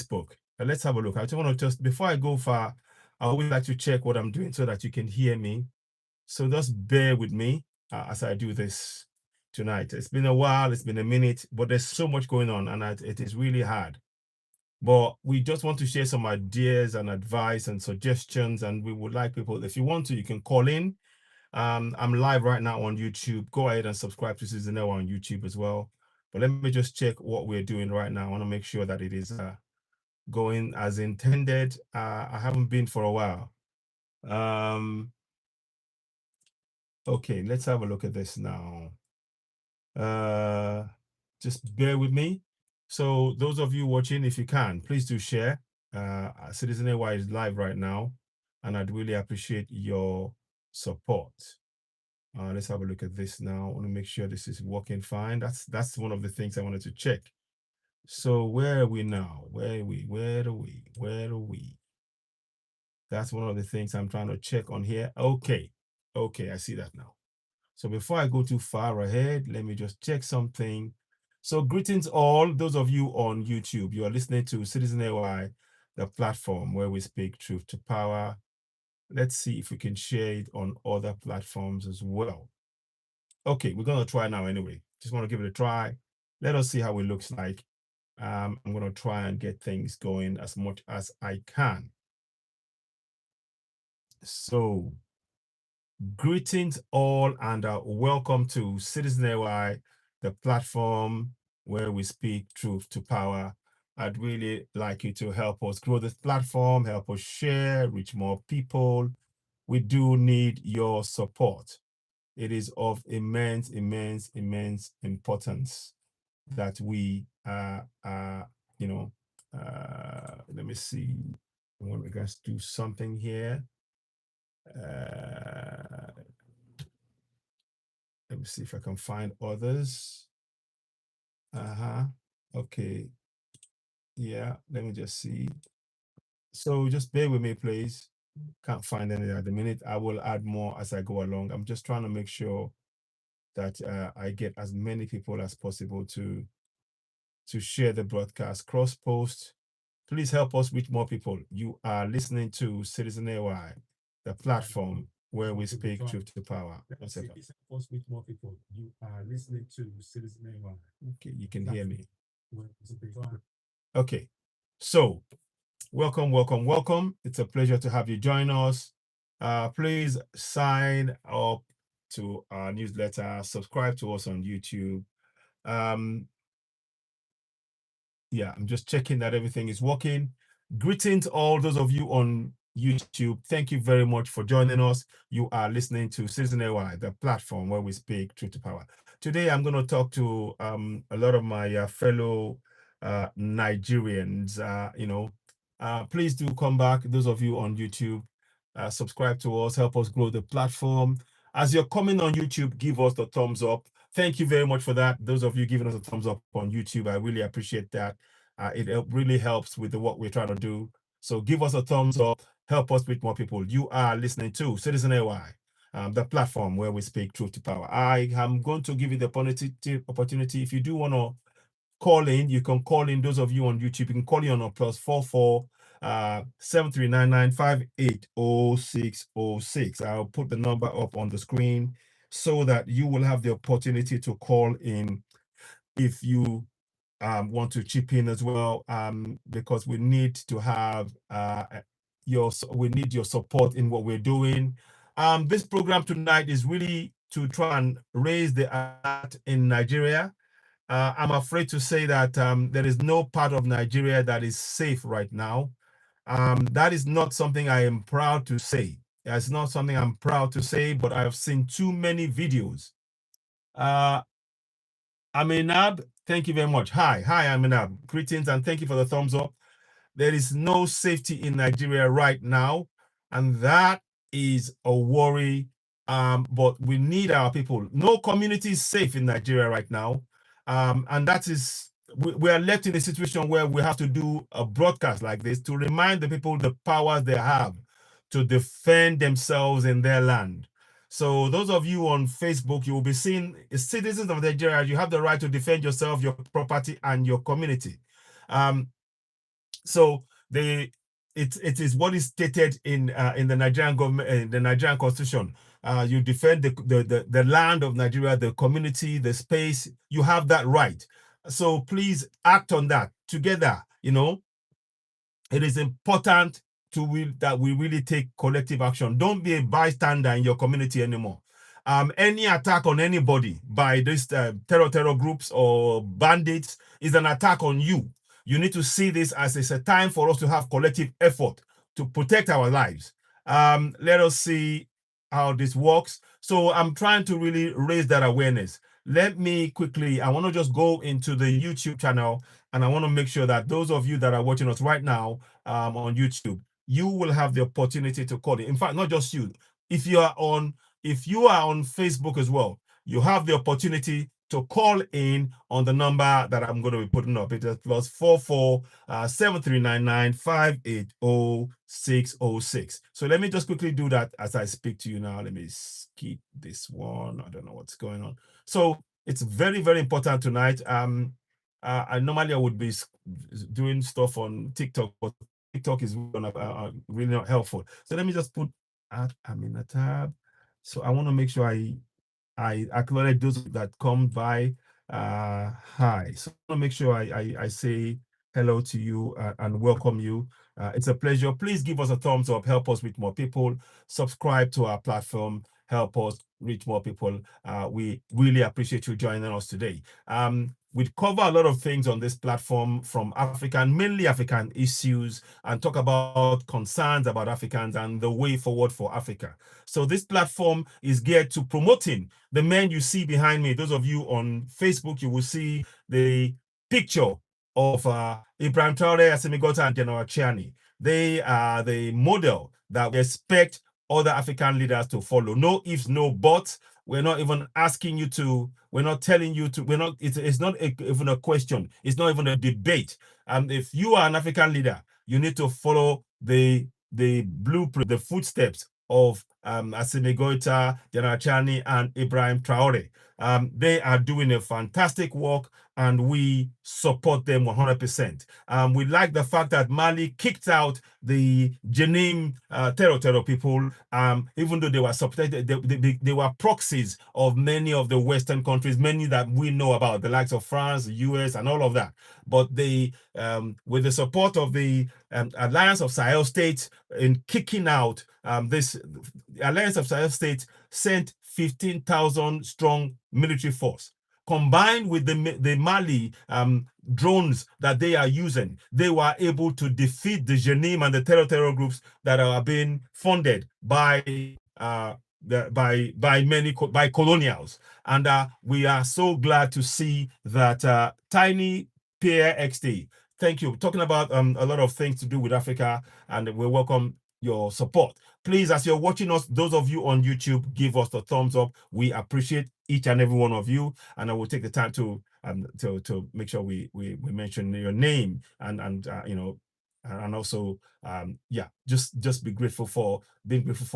Facebook. Let's have a look. I just want to before I go far, I always like to check what I'm doing so that you can hear me. So just bear with me as I do this tonight. It's been a while, it's been a minute, but there's so much going on and it is really hard. But we just want to share some ideas and advice and suggestions, and we would like people, if you want to, you can call in. I'm live right now on YouTube. Go ahead and subscribe to Citizen Ewa on YouTube as well. But let me just check what we're doing right now. I want to make sure that it is going as intended. I haven't been for a while. Okay, let's have a look at this now. Just bear with me. So those of you watching, if you can, please do share. Citizen AY is live right now, and I'd really appreciate your support. Let's have a look at this now. I want to make sure this is working fine. That's one of the things I wanted to check. So where are we now? Where are we? That's one of the things I'm trying to check on here. Okay, I see that now. So before I go too far ahead, let me just check something. So greetings all, those of you on YouTube. You are listening to Citizen AY, the platform where we speak truth to power. Let's see if we can share it on other platforms as well. Okay, we're going to try now anyway. Just want to give it a try. Let us see how it looks like. I'm going to try and get things going as much as I can. So greetings all and welcome to Citizen AY, the platform where we speak truth to power. I'd really like you to help us grow this platform, help us share, reach more people. We do need your support. It is of immense importance that we, let me see. I want to guys do something here. Let me see if I can find others. Okay. Yeah, let me just see. So just bear with me, please. Can't find any at the minute. I will add more as I go along. I'm just trying to make sure that I get as many people as possible to share the broadcast, cross post. Please help us reach more people. You are listening to Citizen AY, the platform where we speak truth to power. Please help us reach more people. You are listening to Citizen AY. Okay, you can hear me. Okay, so welcome. It's a pleasure to have you join us. Please sign up to our newsletter, subscribe to us on YouTube. Yeah, I'm just checking that everything is working. Greetings all those of you on YouTube. Thank you very much for joining us. You are listening to Citizen AY, the platform where we speak truth to power. Today, I'm going to talk to a lot of my fellow Nigerians. Please do come back. Those of you on YouTube, subscribe to us, help us grow the platform. As you're coming on YouTube, give us the thumbs up. Thank you very much for that. Those of you giving us a thumbs up on YouTube, I really appreciate that. It really helps with the work we're trying to do. So give us a thumbs up, help us with more people. You are listening to Citizen AY, the platform where we speak truth to power. I am going to give you the opportunity. If you do want to call in, you can call in. Those of you on YouTube, you can call in on a +44 7399580606. I'll put the number up on the screen so that you will have the opportunity to call in if you want to chip in as well, because we need to have your support in what we're doing. This program tonight is really to try and raise the alert in Nigeria. I'm afraid to say that there is no part of Nigeria that is safe right now. That is not something I am proud to say. It's not something I'm proud to say, but I have seen too many videos. Aminab, thank you very much. Hi, Aminab. Greetings and thank you for the thumbs up. There is no safety in Nigeria right now, and that is a worry. But we need our people. No community is safe in Nigeria right now. And that is, we are left in a situation where we have to do a broadcast like this to remind the people the powers they have to defend themselves in their land. So those of you on Facebook, you will be seeing citizens of Nigeria, you have the right to defend yourself, your property, and your community. So it is what is stated in the Nigerian government, in the Nigerian constitution. You defend the land of Nigeria, the community, the space. You have that right. So please act on that together. It is important that we really take collective action. Don't be a bystander in your community anymore. Any attack on anybody by these terror groups or bandits is an attack on you. You need to see this as it's a time for us to have collective effort to protect our lives. Let us see how this works. So I'm trying to really raise that awareness. Let me quickly, I want to just go into the YouTube channel, and I want to make sure that those of you that are watching us right now on YouTube, you will have the opportunity to call it. In fact, not just you. If you are on Facebook as well, you have the opportunity to call in on the number that I'm going to be putting up. It is +44 7399 580 606. So let me just quickly do that as I speak to you now. Let me skip this one. I don't know what's going on. So it's very, very important tonight. I normally would be doing stuff on TikTok, but TikTok is really not helpful. So let me just put I'm in a tab. So I want to make sure I acknowledge those that come by. Hi. So I want to make sure I say hello to you and welcome you. It's a pleasure. Please give us a thumbs up. Help us reach more people. Subscribe to our platform. Help us reach more people. We really appreciate you joining us today. We cover a lot of things on this platform, from mainly African issues, and talk about concerns about Africans and the way forward for Africa. So this platform is geared to promoting the men you see behind me. Those of you on Facebook, you will see the picture of Ibrahim Traore, Assimi Goïta, and General Chiani. They are the model that we expect other African leaders to follow. No ifs, no buts. We're not even asking you to, we're not telling you to, it's not even a question. It's not even a debate. If you are an African leader, you need to follow the blueprint, the footsteps of Assimi Goïta, General Chani, and Ibrahim Traore. They are doing a fantastic work, and we support them 100%. We like the fact that Mali kicked out the Jenim terror people, even though they were supported, they were proxies of many of the Western countries, many that we know about, the likes of France, the US, and all of that. But they, with the support of the Alliance of Sahel States in kicking out this, Alliance of Sahel States sent 15,000 strong military force. Combined with the Mali drones that they are using, they were able to defeat the Jenim and the terror groups that are being funded by by colonials. And we are so glad to see that Tiny Pierre XT. Thank you. Talking about a lot of things to do with Africa, and we welcome your support. Please, as you're watching us, those of you on YouTube, give us the thumbs up. We appreciate each and every one of you, and I will take the time to make sure we mention your name and and also yeah, just be grateful for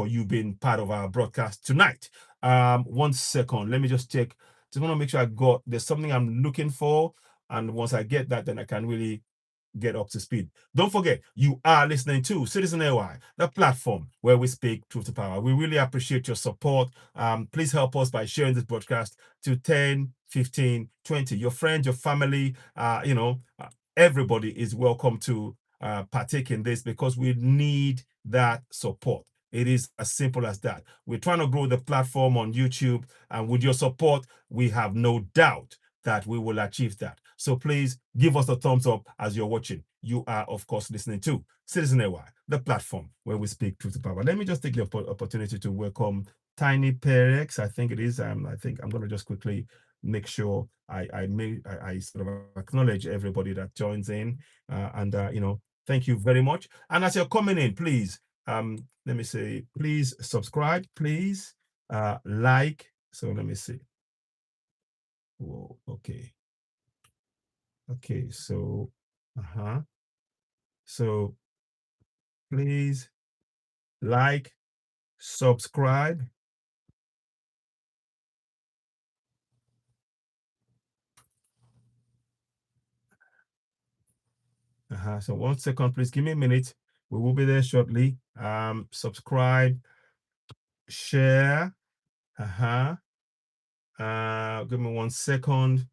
you being part of our broadcast tonight. 1 second, let me just check. Just want to make sure there's something I'm looking for, and once I get that, then I can really get up to speed. Don't forget, you are listening to Citizen AY, the platform where we speak truth to power. We really appreciate your support. Please help us by sharing this broadcast to 10, 15, 20. Your friends, your family, everybody is welcome to partake in this, because we need that support. It is as simple as that. We're trying to grow the platform on YouTube, and with your support, we have no doubt that we will achieve that. So please give us a thumbs up as you're watching. You are, of course, listening to Citizen AY, the platform where we speak truth to power. Let me just take the opportunity to welcome Tiny Perex. I think it is. I think I'm going to just quickly make sure I sort of acknowledge everybody that joins in, and thank you very much. And as you're coming in, please, let me say, please subscribe, please like. So let me see. Whoa, okay. Okay, so so please like, subscribe. So 1 second, please give me a minute. We will be there shortly. Subscribe, share. Give me 1 second,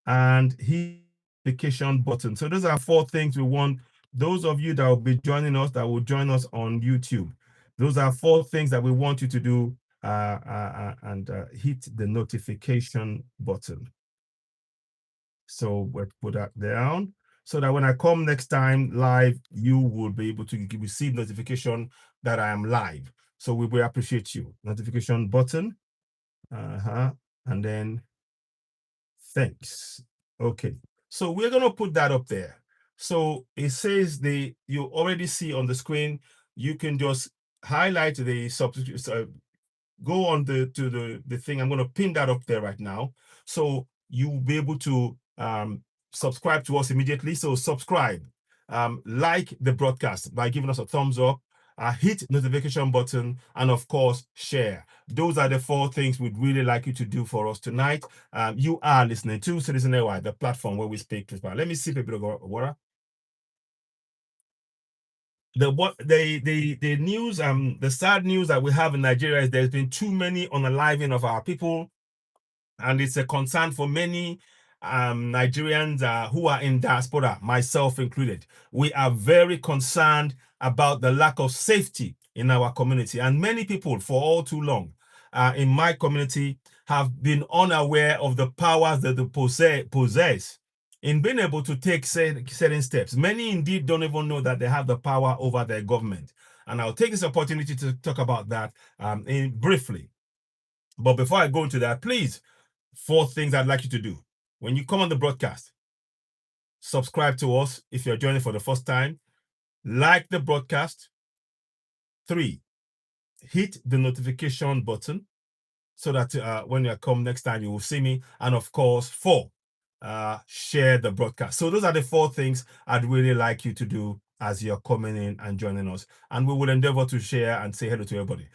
and hit the notification button. So those are 4 things we want those of you that will be joining us, that will join us on YouTube. Those are 4 things that we want you to do, and hit the notification button. So we'll put that down so that when I come next time live, you will be able to receive notification that I am live. So we will appreciate you. Notification button. And then thanks. Okay. So we're going to put that up there. So it says you already see on the screen, you can just highlight the go on to the thing. I'm going to pin that up there right now. So you'll be able to subscribe to us immediately. So subscribe, like the broadcast by giving us a thumbs up, hit notification button, and of course, share. Those are the 4 things we'd really like you to do for us tonight. You are listening to Citizen AY, the platform where we speak to power. Let me sip a bit of water. The news, the sad news that we have in Nigeria is there's been too many unaliving of our people, and it's a concern for many Nigerians who are in diaspora, myself included. We are very concerned about the lack of safety in our community, and many people for all too long in my community have been unaware of the powers that they possess in being able to take certain steps. Many indeed don't even know that they have the power over their government. And I'll take this opportunity to talk about that briefly. But before I go into that, please, 4 things I'd like you to do. When you come on the broadcast, subscribe to us if you're joining for the first time. Like the broadcast. 3, hit the notification button so that when you come next time, you will see me. And of course, 4, share the broadcast. So those are the 4 things I'd really like you to do as you're coming in and joining us. And we will endeavor to share and say hello to everybody.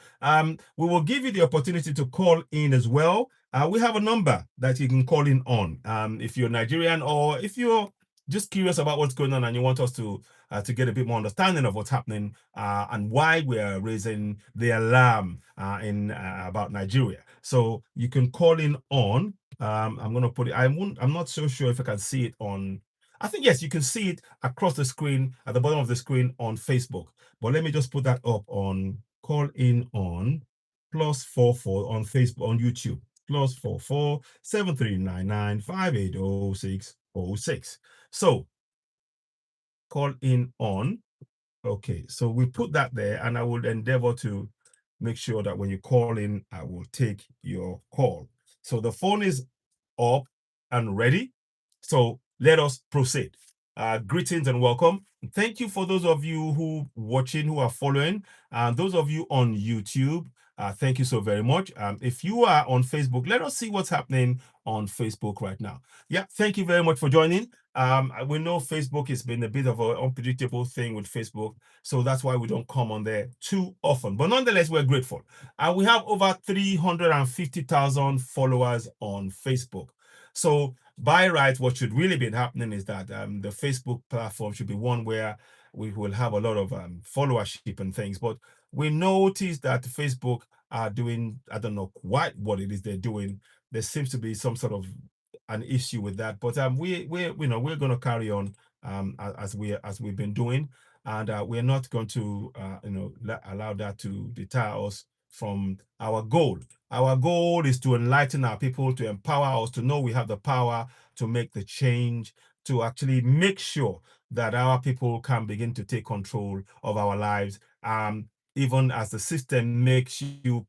We will give you the opportunity to call in as well. We have a number that you can call in on. If you're Nigerian, or if you're just curious about what's going on and you want us to get a bit more understanding of what's happening and why we are raising the alarm about Nigeria. So you can call in on. I'm going to put it. I'm not so sure if I can see it on. I think yes, you can see it across the screen at the bottom of the screen on Facebook. But let me just put that up on call in on +44 on Facebook, on YouTube. +44 7399 580606. So call in on. Okay, so we put that there, and I will endeavor to make sure that when you call in, I will take your call. So the phone is up and ready. So let us proceed. Greetings and welcome. Thank you for those of you who watching, who are following, and those of you on YouTube. Thank you so very much. If you are on Facebook, let us see what's happening on Facebook right now. Yeah, thank you very much for joining. We know Facebook has been a bit of an unpredictable thing with Facebook, so that's why we don't come on there too often. But nonetheless, we're grateful. And we have over 350,000 followers on Facebook. So by right, what should really be happening is that the Facebook platform should be one where we will have a lot of followership and things. But we noticed that Facebook are doing, I don't know quite what it is they're doing. There seems to be some sort of an issue with that, but we're going to carry on as we've been doing, and we're not going to allow that to deter us from our goal. Our goal is to enlighten our people, to empower us, to know we have the power to make the change, to actually make sure that our people can begin to take control of our lives, even as the system makes you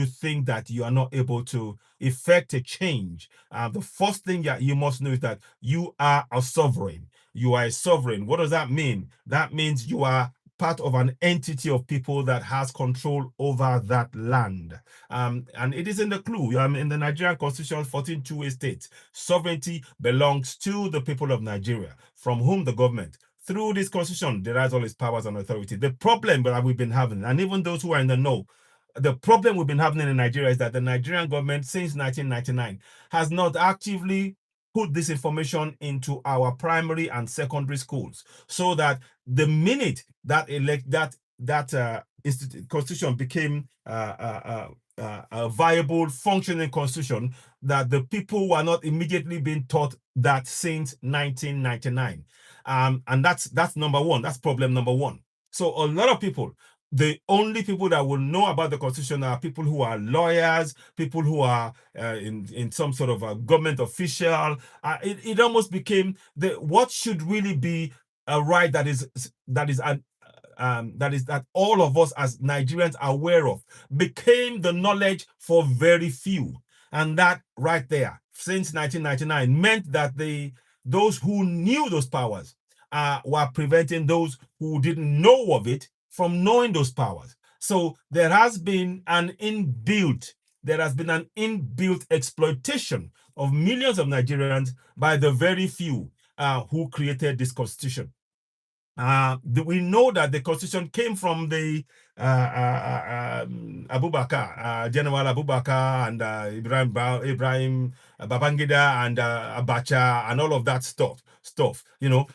think that you are not able to effect a change. The first thing that you must know is that you are a sovereign. You are a sovereign. What does that mean? That means you are part of an entity of people that has control over that land. And it is in the clue. In the Nigerian Constitution 14(2)(a) states, sovereignty belongs to the people of Nigeria, from whom the government, through this constitution, derives all its powers and authority. The problem that we've been having, and even those who are in the know, the problem we've been having in Nigeria is that the Nigerian government since 1999 has not actively put this information into our primary and secondary schools, so that the minute that constitution became a viable, functioning constitution, that the people were not immediately being taught that since 1999. And that's number one. That's problem number one. So a lot of people, the only people that will know about the constitution are people who are lawyers, people who are in some sort of a government official. It almost became what should really be a right that all of us as Nigerians are aware of, became the knowledge for very few. And that right there, since 1999, meant that those who knew those powers were preventing those who didn't know of it from knowing those powers. So there has been an inbuilt exploitation of millions of Nigerians by the very few who created this constitution. We know that the constitution came from the Abubakar, General Abubakar, and Ibrahim Babangida, and Abacha, and all of that stuff.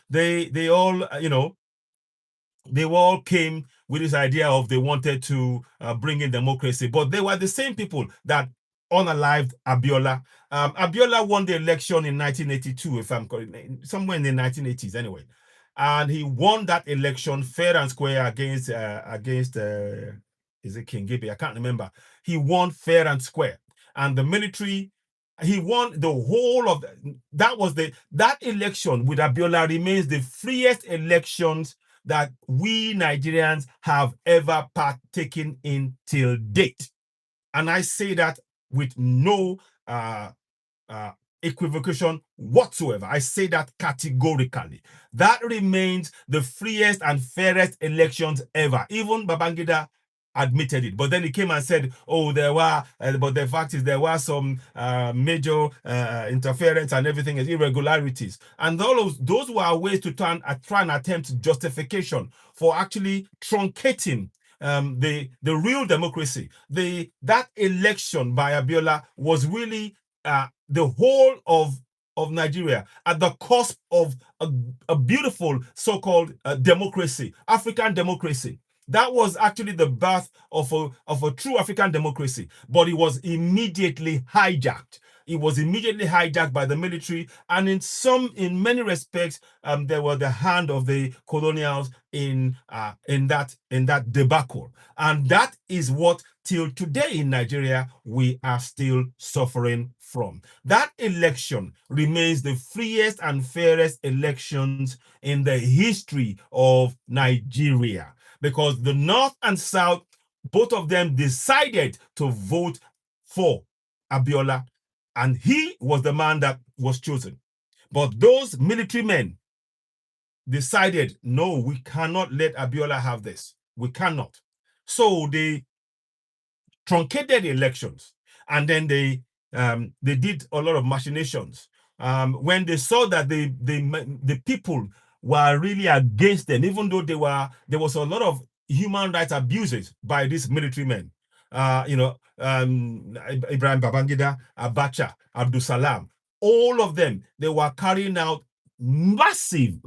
They all, they all came with this idea of they wanted to bring in democracy, but they were the same people that unalived Abiola. Abiola won the election in 1982, if I'm correct, somewhere in the 1980s anyway. And he won that election fair and square against is it King Gibby? I can't remember. He won fair and square, and the military. He won the whole of that election with Abiola remains the freest elections that we Nigerians have ever partaken in till date. And I say that with no equivocation whatsoever. I say that categorically. That remains the freest and fairest elections ever. Even Babangida admitted it, but then he came and said, "Oh, there were," but the fact is there were some major interference and everything is irregularities, and all of those were ways to try and attempt justification for actually truncating the real democracy. That election by Abiola was really the whole of Nigeria at the cusp of a beautiful so-called democracy, African democracy. That was actually the birth of a true African democracy, but it was immediately hijacked. It was immediately hijacked by the military, and in many respects, there was the hand of the colonials in that debacle, and that is what till today in Nigeria we are still suffering from. That election remains the freest and fairest elections in the history of Nigeria, because the North and South, both of them decided to vote for Abiola, and he was the man that was chosen. But those military men decided, no, we cannot let Abiola have this. We cannot. So they truncated the elections, and then they did a lot of machinations. When they saw that the people were really against them, even though there was a lot of human rights abuses by these military men. Ibrahim Babangida, Abacha, Abdul Salam, all of them, they were carrying out massive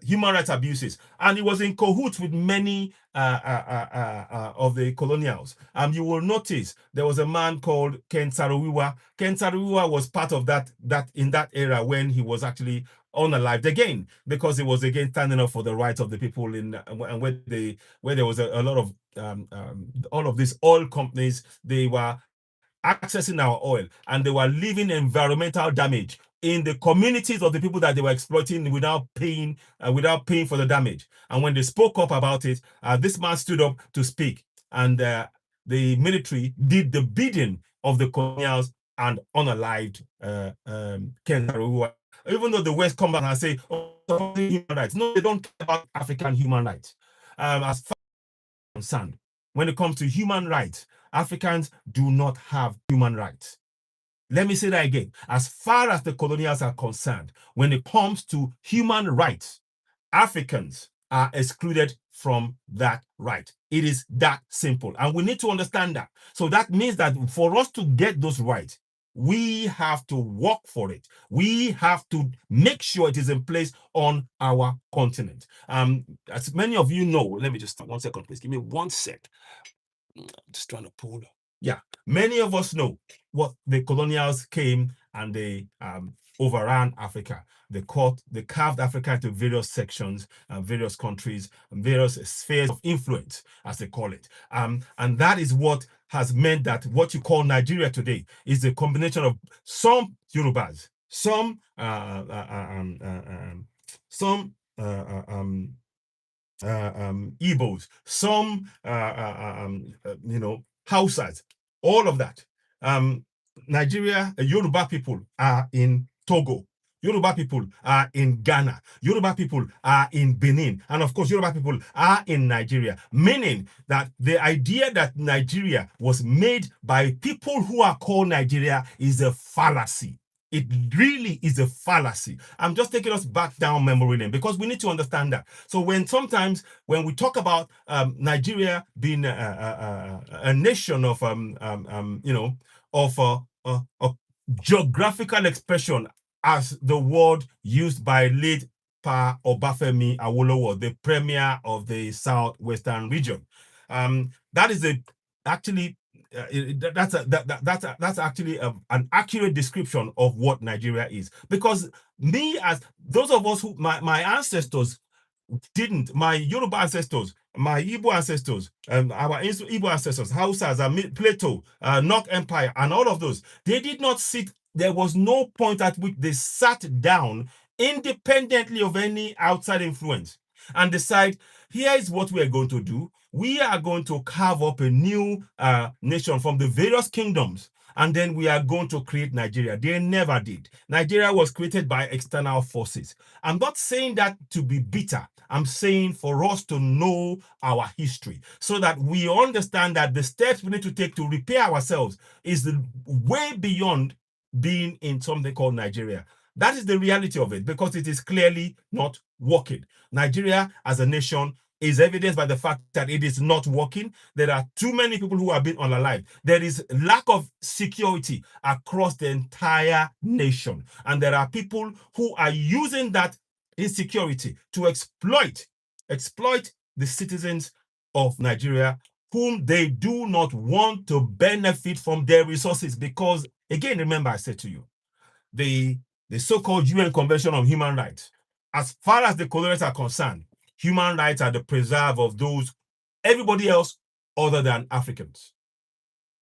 human rights abuses, and he was in cahoots with many of the colonials. You will notice there was a man called Ken Saro-Wiwa. Ken Saro-Wiwa was part of that in that era when he was actually unalived again, because he was again standing up for the rights of the people and where there was a lot of all of these oil companies. They were accessing our oil, and they were leaving environmental damage in the communities of the people that they were exploiting without paying for the damage. And when they spoke up about it, this man stood up to speak, and the military did the bidding of the colonials and unalived Ken Saro-Wiwa. Even though the West come back and say, "Oh, human rights," no, they don't care about African human rights. As far as I'm concerned, when it comes to human rights, Africans do not have human rights. Let me say that again. As far as the colonials are concerned, when it comes to human rights, Africans are excluded from that right. It is that simple. And we need to understand that. So that means that for us to get those rights, We have to work for it. We have to make sure it is in place on our continent. As many of you know, let me just 1 second, please. Give me 1 sec. I'm just trying to pull. Yeah, many of us know what the colonials came and they overran Africa. They carved Africa into various sections, various countries, and various spheres of influence, as they call it. And that is what has meant that what you call Nigeria today is a combination of some Yorubas, some Igbos, some Hausas, all of that. Nigeria, Yoruba people are in Togo. Yoruba people are in Ghana. Yoruba people are in Benin. And of course, Yoruba people are in Nigeria, meaning that the idea that Nigeria was made by people who are called Nigeria is a fallacy. It really is a fallacy. I'm just taking us back down memory lane because we need to understand that. So sometimes when we talk about Nigeria being a nation of a geographical expression, as the word used by late Pa Obafemi Awolowo, the premier of the southwestern region, that is actually that's actually an accurate description of what Nigeria is. Because as those of us who my ancestors didn't, my Yoruba ancestors, my Igbo ancestors, our Igbo ancestors, Hausas, Plato, Nok Empire, and all of those, they did not sit. There was no point at which they sat down independently of any outside influence and decide, here is what we are going to do. We are going to carve up a new nation from the various kingdoms, and then we are going to create Nigeria. They never did. Nigeria was created by external forces. I'm not saying that to be bitter. I'm saying for us to know our history so that we understand that the steps we need to take to repair ourselves is way beyond being in something called Nigeria. That is the reality of it, because it is clearly not working. Nigeria as a nation is evidenced by the fact that it is not working. There are too many people who have been unalived. There is lack of security across the entire nation. And there are people who are using that insecurity to exploit the citizens of Nigeria, whom they do not want to benefit from their resources. Because, again, remember I said to you, the so-called UN Convention on Human Rights, as far as the colonists are concerned, human rights are the preserve of everybody else other than Africans.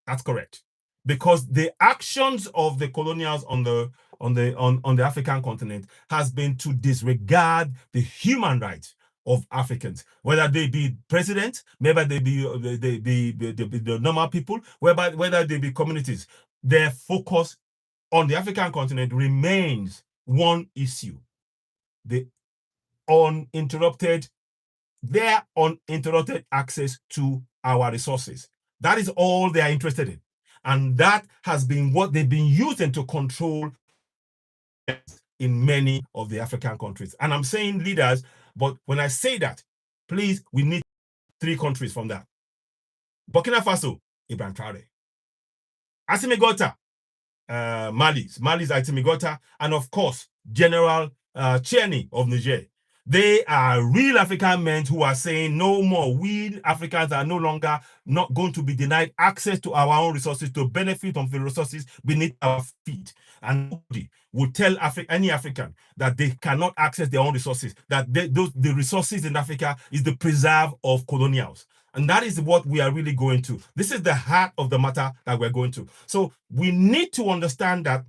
That's correct. Because the actions of the colonials on the African continent has been to disregard the human rights of Africans, whether they be presidents, whether they be the normal people, whether they be communities. Their focus on the African continent remains one issue: the their uninterrupted access to our resources. That is all they are interested in. And that has been what they've been using to control in many of the African countries. And I'm saying leaders, but when I say that, please, we need 3 countries from that. Burkina Faso, Ibrahim Traore. Assimi Goïta, Mali's Assimi Goïta, and of course, General Tierney of Niger. They are real African men who are saying no more. We Africans are no longer not going to be denied access to our own resources to benefit from the resources beneath our feet. And nobody will tell any African that they cannot access their own resources, that the resources in Africa is the preserve of colonials. And that is what we are really going to. This is the heart of the matter that we're going to. So we need to understand that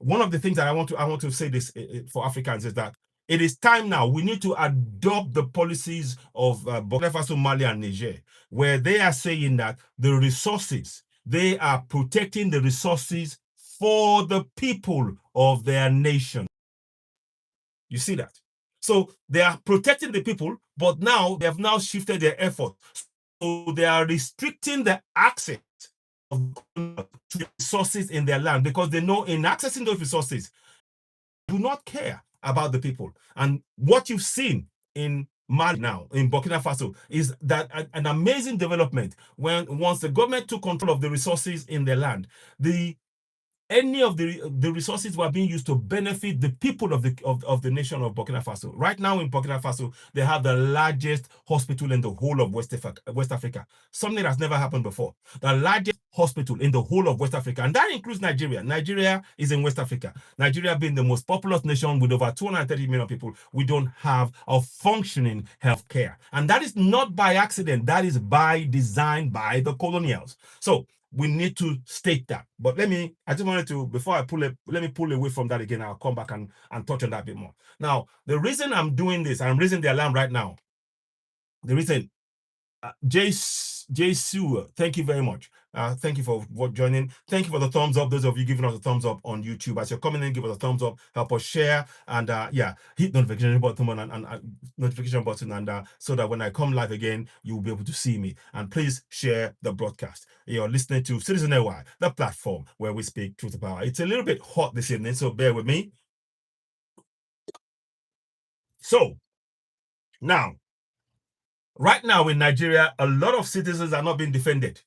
one of the things that I want to say this for Africans is that it is time now. We need to adopt the policies of Burkina Faso, Mali, and Niger, where they are saying that the resources, they are protecting the resources for the people of their nation. You see that? So they are protecting the people, but now they have now shifted their effort. So they are restricting the access of to resources in their land, because they know in accessing those resources, do not care about the people. And what you've seen in Mali now, in Burkina Faso, is that an amazing development. Once the government took control of the resources in their land, the any of the resources were being used to benefit the people of the nation of Burkina Faso. Right now in Burkina Faso, they have the largest hospital in the whole of West Africa. Something that's never happened before. The largest hospital in the whole of West Africa, and that includes Nigeria. Nigeria is in West Africa. Nigeria being the most populous nation with over 230 million people, we don't have a functioning healthcare. And that is not by accident. That is by design by the colonials. So we need to state that. But I just wanted to, before I pull it, let me pull away from that again. I'll come back and touch on that a bit more. Now, the reason I'm doing this, I'm raising the alarm right now. The reason, Jay Sue, thank you very much. Thank you for joining. Thank you for the thumbs up. Those of you giving us a thumbs up on YouTube. As you're coming in, give us a thumbs up. Help us share and hit notification button and notification button, and so that when I come live again, you'll be able to see me. And please share the broadcast. You're listening to Citizen AY, the platform where we speak truth to power. It's a little bit hot this evening, so bear with me. So now, right now in Nigeria, a lot of citizens are not being defended.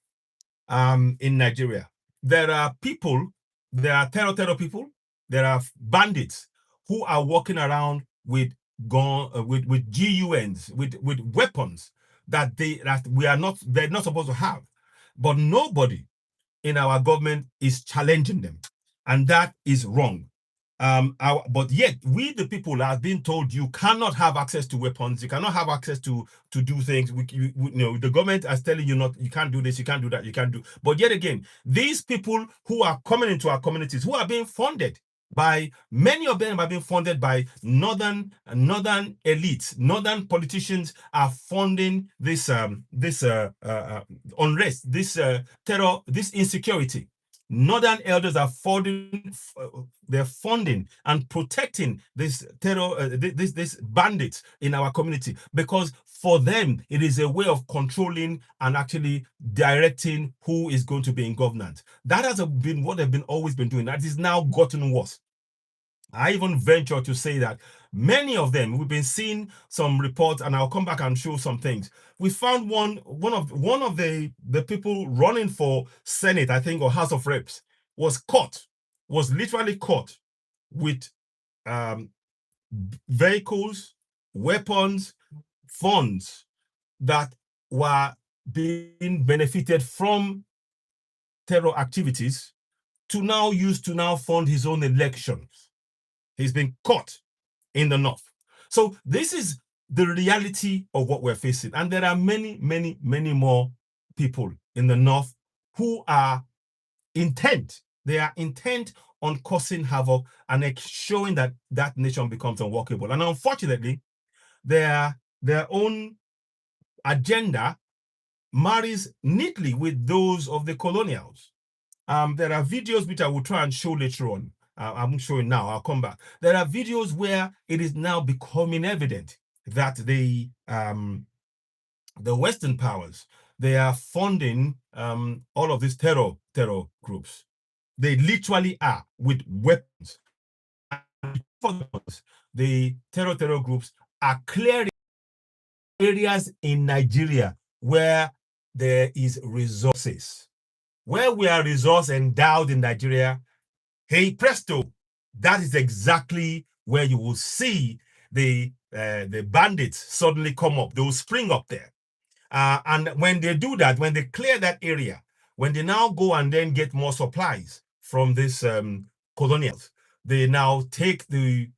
In Nigeria, there are terror people, there are bandits who are walking around with GUNs, with weapons that they're not supposed to have, but nobody in our government is challenging them, and that is wrong. But yet we, the people, have been told you cannot have access to weapons, you cannot have access to do things. The government is telling you not, you can't do this, you can't do that, you can't do. But yet again, these people who are coming into our communities, who are being funded by, many of them are being funded by northern elites, northern politicians are funding this unrest, this terror, this insecurity. Northern elders are they're funding and protecting this terror, this bandits in our community, because for them it is a way of controlling and actually directing who is going to be in governance. That has been what they've always been doing. That is now gotten worse. I even venture to say that many of them, we've been seeing some reports, and I'll come back and show some things. We found one of the people running for Senate, I think, or House of Reps, was literally caught with vehicles, weapons, funds that were being benefited from terror activities to now use to fund his own elections. He's been caught in the north. So this is the reality of what we're facing. And there are many, many, many more people in the north who are intent. They are intent on causing havoc and showing that that nation becomes unworkable. And unfortunately, their own agenda marries neatly with those of the colonials. There are videos which I will try and show later on. I'm showing now, I'll come back. There are videos where it is now becoming evident that the Western powers, they are funding all of these terror groups. They literally are, with weapons. The terror groups are clearing areas in Nigeria where there is resources. Where we are resource endowed in Nigeria, hey presto, that is exactly where you will see the bandits suddenly come up. They will spring up there. And when they do that, when they clear that area, when they now go and then get more supplies from these colonials, they now take the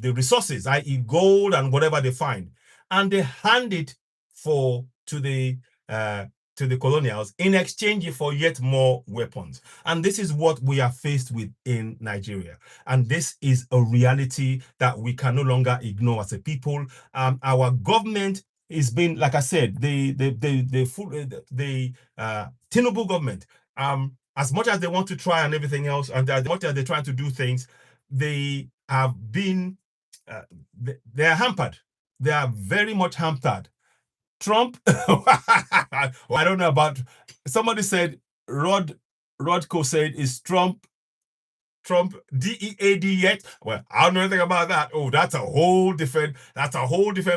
resources, i.e. gold and whatever they find, and they hand it to the colonials in exchange for yet more weapons. And this is what we are faced with in Nigeria. And this is a reality that we can no longer ignore as a people. Our government is being, like I said, the Tinubu government, as much as they want to try and everything else, and as much as they're trying to do things, they have been, they are hampered. They are very much hampered. Trump, I don't know about, somebody said, Rodko said, is Trump DEAD yet? Well, I don't know anything about that. Oh, that's a whole different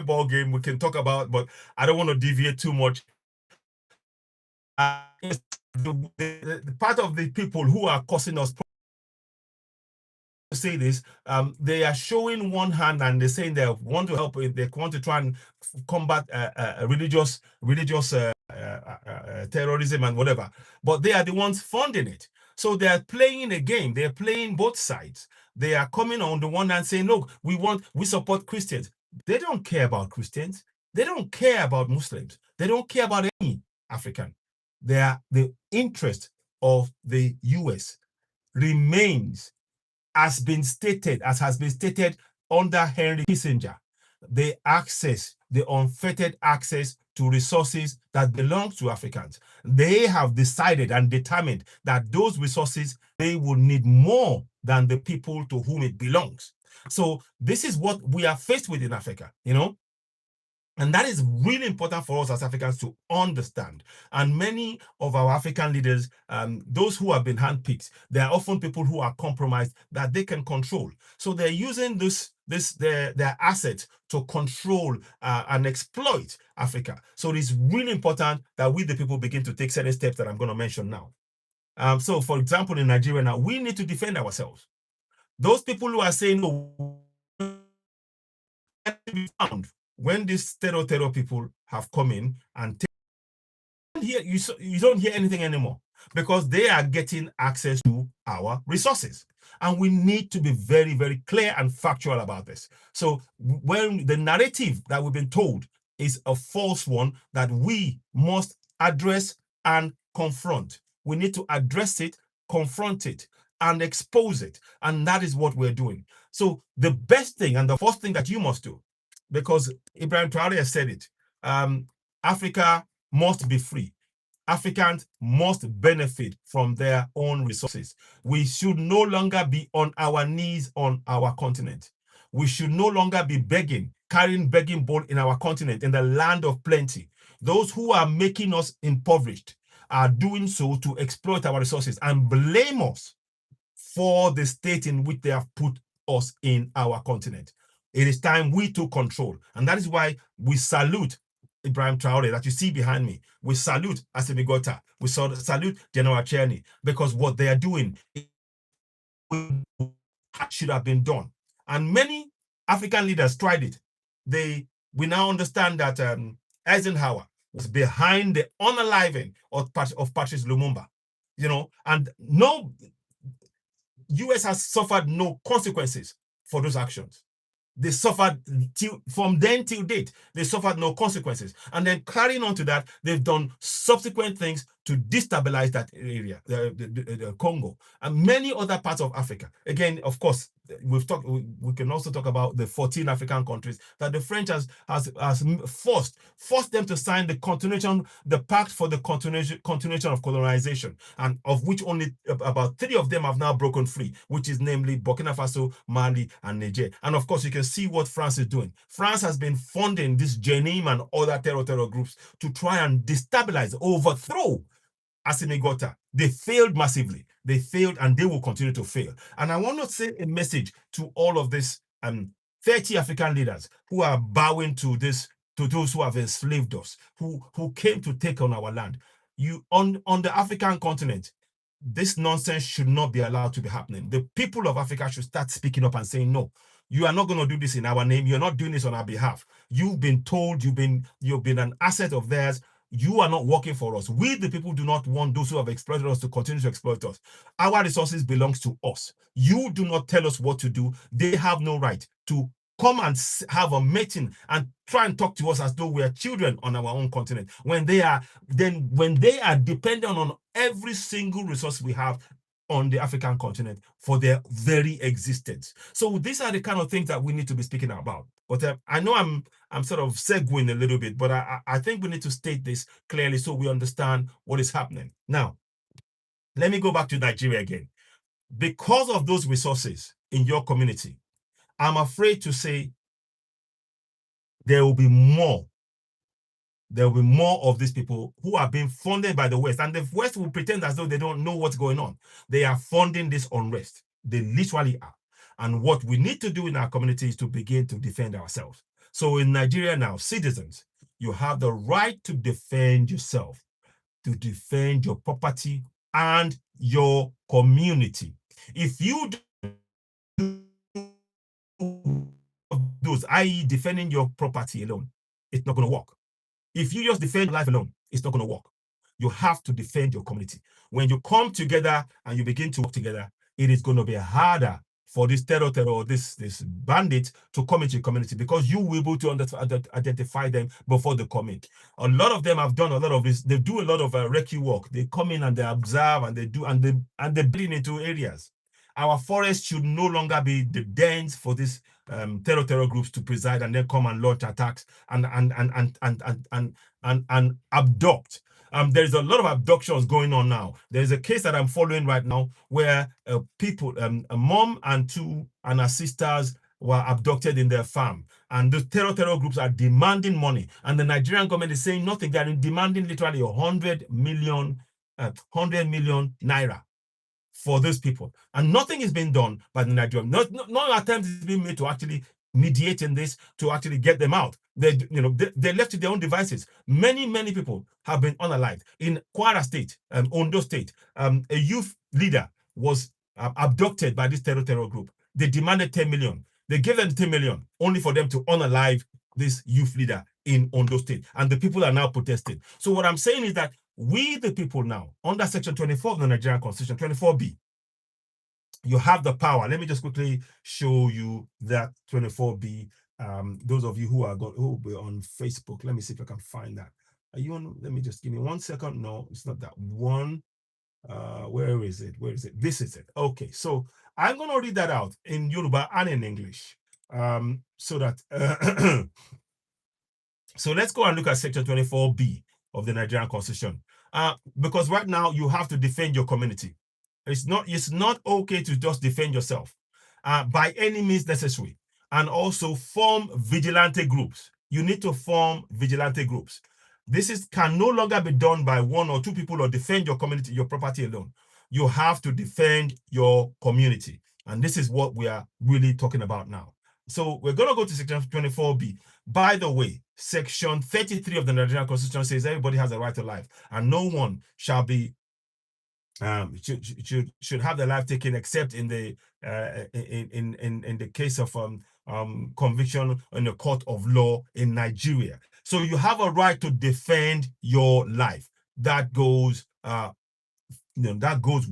ball game we can talk about, but I don't want to deviate too much. the part of the people who are causing us say this, they are showing one hand and they're saying they want to help, they want to try and combat religious terrorism and whatever, but they are the ones funding it. So they are playing a game. They're playing both sides. They are coming on the one hand saying, look, we support Christians. They don't care about Christians. They don't care about Muslims. They don't care about any African. The interest of the US remains, as has been stated under Henry Kissinger, the unfettered access to resources that belong to Africans. They have decided and determined that those resources, they will need more than the people to whom it belongs. So this is what we are faced with in Africa, and that is really important for us as Africans to understand. And many of our African leaders, those who have been handpicked, they are often people who are compromised that they can control. So they're using their assets to control and exploit Africa. So it is really important that we, the people, begin to take certain steps that I'm going to mention now. So, for example, in Nigeria now, we need to defend ourselves. Those people who are saying, no, be found when these terror people have come in and you don't hear anything anymore, because they are getting access to our resources. And we need to be very, very clear and factual about this. So when the narrative that we've been told is a false one that we must address and confront, we need to address it, confront it, and expose it. And that is what we're doing. So the best thing and the first thing that you must do, because Ibrahim Traore has said it, Africa must be free. Africans must benefit from their own resources. We should no longer be on our knees on our continent. We should no longer be carrying begging bowl in our continent, in the land of plenty. Those who are making us impoverished are doing so to exploit our resources and blame us for the state in which they have put us in our continent. It is time we took control. And that is why we salute Ibrahim Traore that you see behind me. We salute Assimi Goïta. We salute General Cherny, because what they are doing should have been done. And many African leaders tried it. We now understand that Eisenhower was behind the unaliving of Patrice Lumumba, and no, US has suffered no consequences for those actions. They suffered from then till date. They suffered no consequences. And then carrying on to that, they've done subsequent things to destabilize that area, the Congo, and many other parts of Africa. Again, of course, we can also talk about the 14 African countries that the French has forced them to sign the pact for the continuation of colonization, and of which only about 3 of them have now broken free, which is namely Burkina Faso, Mali, and Niger. And of course, you can see what France is doing. France has been funding this Jenim and other terror groups to try and destabilize, overthrow Assimi Goïta. They failed massively. They failed, and they will continue to fail. And I want to say a message to all of these 30 African leaders who are bowing to those who have enslaved us, who came to take on our land. On the African continent, this nonsense should not be allowed to be happening. The people of Africa should start speaking up and saying, no, you are not going to do this in our name. You're not doing this on our behalf. You've been told, you've been an asset of theirs. You are not working for us. We, the people, do not want those who have exploited us to continue to exploit us. Our resources belongs to us. You do not tell us what to do. They have no right to come and have a meeting and try and talk to us as though we are children on our own continent, when they are dependent on every single resource we have on the African continent for their very existence. So these are the kind of things that we need to be speaking about. But I know I'm sort of segueing a little bit, but I think we need to state this clearly so we understand what is happening. Now, let me go back to Nigeria again. Because of those resources in your community, I'm afraid to say there will be more. There will be more of these people who are being funded by the West. And the West will pretend as though they don't know what's going on. They are funding this unrest. They literally are. And what we need to do in our community is to begin to defend ourselves. So in Nigeria now, citizens, you have the right to defend yourself. to defend your property and your community. If you do those, i.e., defending your property alone, it's not going to work. If you just defend life alone, it's not going to work. You have to defend your community. When you come together and you begin to work together, it is going to be harder for this terror or this bandit to come into your community, because you will be able to identify them before they come in. A lot of them have done a lot of this. They do a lot of recce work. They come in and they observe and they do and they bleed into areas. Our forests should no longer be the dens for these terror groups to preside and then come and launch attacks and abduct. There is a lot of abductions going on now. There is a case that I'm following right now where people, a mom and her sisters were abducted in their farm, and the terror groups are demanding money, and the Nigerian government is saying nothing. They are demanding literally 100 million naira for those people, and nothing is being done by the Nigerian. No attempt is being made to actually mediate in this, to actually get them out. They're left to their own devices. Many people have been unalived. In Kwara State, Ondo State, a youth leader was abducted by this terror group. They demanded 10 million. They gave them 10 million only for them to unalive this youth leader in Ondo State, and the people are now protesting. So what I'm saying is that we, the people, now under Section 24 of the Nigerian Constitution, 24B, you have the power. Let me just quickly show you that 24B. Those of you who will be on Facebook, let me see if I can find that. Are you on? Let me just give me 1 second. No, it's not that one. Where is it? Where is it? This is it. Okay, so I'm going to read that out in Yoruba and in English, so that so let's go and look at Section 24B of the Nigerian Constitution, because right now you have to defend your community. It's not okay to just defend yourself by any means necessary, and also form vigilante groups. You need to form vigilante groups. This can no longer be done by 1 or 2 people or defend your community, your property alone. You have to defend your community, and this is what we are really talking about now. So we're going to go to Section 24B. By the way, Section 33 of the Nigerian Constitution says everybody has a right to life, and no one shall be should have their life taken except in the case of conviction in the court of law in Nigeria. So you have a right to defend your life. That goes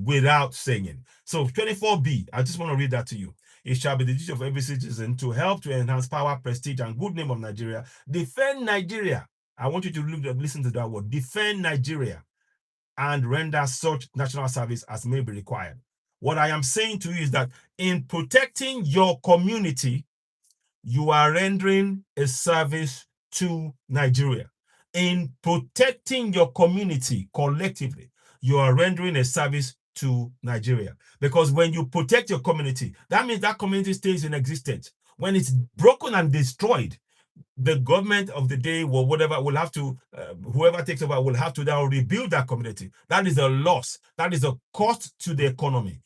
without saying. So 24B, I just want to read that to you. It shall be the duty of every citizen to help to enhance power, prestige, and good name of Nigeria. Defend Nigeria. I want you to listen to that word. Defend Nigeria and render such national service as may be required. What I am saying to you is that in protecting your community, you are rendering a service to Nigeria. In protecting your community collectively, you are rendering a service to Nigeria. Because when you protect your community, that means that community stays in existence. When it's broken and destroyed, the government of the day or whatever will have to, whoever takes over will have to now rebuild that community. That is a loss. That is a cost to the economy,